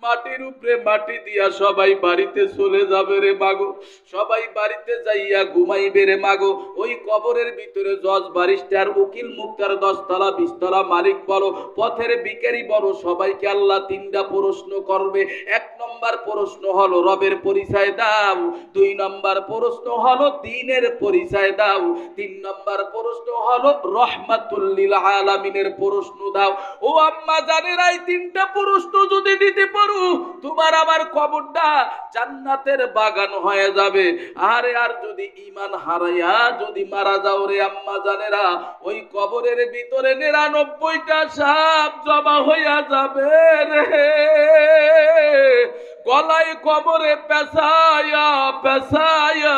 মাটির উপরে মাটি দিয়া সবাই বাড়িতে চলে যাবে রে মাগো। সবাই বাড়িতে যাইয়া ঘুমাইবে রে মাগো। ওই কবরের ভিতরে জজ ব্যারিস্টার উকিল মুক্তার 10 তলা 20 তলা মালিক বলো, পথের ভিখারি বলো, সবাইকে আল্লাহ 3টা প্রশ্ন করবে। 1 নম্বর প্রশ্ন হলো রবের পরিচয় দাও, 2 নম্বর প্রশ্ন হলো দ্বীনের পরিচয় দাও, 3 নম্বর প্রশ্ন হলো রহমাতুল লিল আলামিনের প্রশ্ন দাও। ও আম্মা জানেন, এই 3টা প্রশ্ন যদি দিতে পারো করু, তোমার আমার কবরটা জান্নাতের বাগান হয়ে যাবে। আরে আর যদি ঈমান হারাইয়া যদি মারা যাও রে আম্মা জানেরা, ওই কবরের ভিতরে 99টা সাপ জমা হইয়া যাবে রে, গলায় কবরে পেঁচায়া পেঁচায়া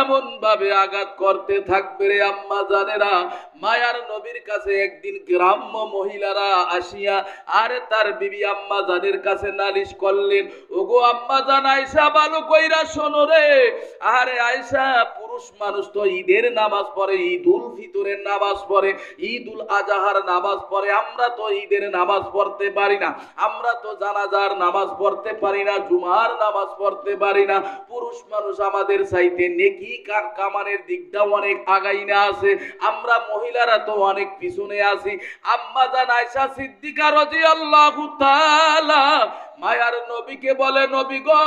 এমন ভাবে আঘাত করতে থাকবে রে আম্মা জানেরা। মায়ার নবীর কাছে একদিন গ্রাম্য মহিলারা আসিয়া আরে তার বিবি আম্মা জানের কাছে নালিশ করলেন, ওগো আম্মা জান আয়েশা ভালো কইরা শোনো রে, আরে আয়েশা পুরুষ মানুষ তো ঈদের নামাজ পড়ে, ঈদুল ফিতরের নামাজ পড়ে, ঈদুল আজহার নামাজ পড়ে, আমরা তো ঈদের নামাজ পড়তে পারি না, আমরা তো জানাজার নামাজ পড়তে পারি না, জুমার নামাজ পড়তে পারি না। পুরুষ মানুষ আমাদের চাইতে নেকি কামানের দিকটা অনেক আগাইনা আছে, আমরা মহিলারা তো অনেক পিছনে আছি। আম্মা জান আয়েশা সিদ্দিকা রাদিয়াল্লাহু তাআলা মায়ার নবীকে বলে, নবী গো,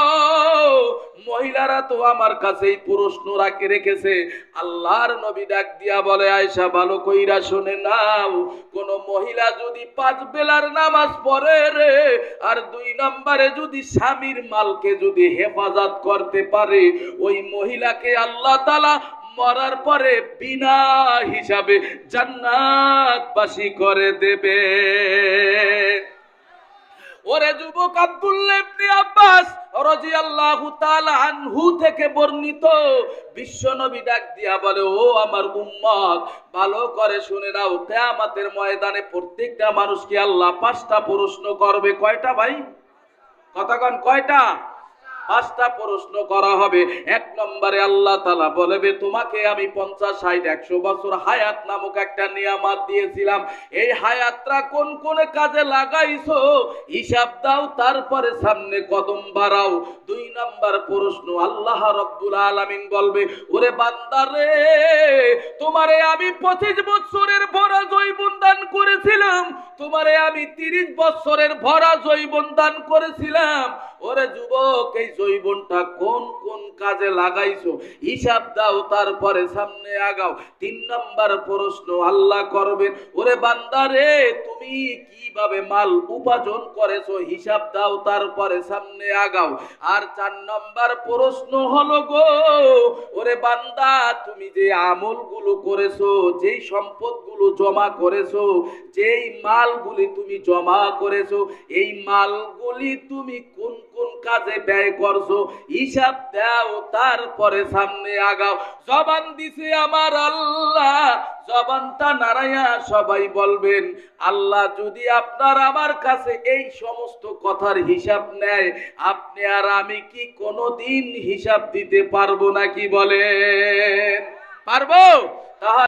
মহিলারা তো আমার কাছেই প্রশ্ন রেখেছে। আল্লাহর নবী ডাক দিয়া বলে, আয়েশা ভালো কইরা শুনে নাও, কোন মহিলা যদি 5 বেলার নামাজ পড়ে রে, আর 2 নম্বরে যদি স্বামীর মালকে যদি হেফাজত করতে পারে, ওই মহিলাকে আল্লাহ তাআলা মরার পরে বিনা হিসাবে জান্নাতবাসী করে দেবে। ওরে যুবক, আব্দুল্লাহ ইবনে আব্বাস রাদিয়াল্লাহু তাআলা আনহু থেকে বর্ণিত, বিশ্বনবী ডাক দিয়া বলে, ও আমার উম্মত ভালো করে শুনে নাও, কিয়ামতের ময়দানে প্রত্যেকটা মানুষকে আল্লাহ 5টা প্রশ্ন করবে। কয়টা ভাই? কথা কন, কয়টা? 5টা প্রশ্ন করা হবে। 1 নম্বরে আল্লাহ তাআলা বলবে, তোমাকে আমি 50, 60, 100 বছর হায়াত নামক একটা নিয়ামত দিয়েছিলাম, এই হায়াতটা কোন কোন কাজে লাগাইছো হিসাব দাও, তারপরে সামনে কদম বাড়াও। 2 নম্বর প্রশ্ন আল্লাহ রাব্বুল আলামিন বলবে, ওরে বান্দা রে, তোমারে আমি 25 বছরের ভরা যৌবন দান করেছিলাম, তোমারে আমি 30 বছরের ভরা যৌবন দান করেছিলাম, ওরে যুবক এই যৌবনটা কোন কোন কাজে লাগাইছো হিসাব দাও, তারপরে সামনে আগাও। 3 নম্বর প্রশ্ন আল্লাহ করবেন, ওরে বান্দা রে, তুমি কিভাবে মাল উপার্জন করেছো হিসাব দাও, তারপরে সামনে আগাও। আর 4 নম্বর প্রশ্ন হলো গো, ওরে বান্দা, তুমি যে আমলগুলো করেছো, যেই সম্পদগুলো জমা করেছো, যেই মালগুলি তুমি জমা করেছো, এই মালগুলি তুমি কোন কোন কাজে ব্যয় করছো হিসাব দাও, তারপরে সামনে আগাও। জবান দিছে আমার আল্লাহ, জবানটা নাড়াইয়া সবাই বলবেন, আল্লাহ যদি আপনার আমার কাছে এই সমস্ত কথার হিসাব নেয়, আপনি আর আমি কি কোনোদিন হিসাব দিতে পারবো নাকি? বলেন, পারবো? তাহলে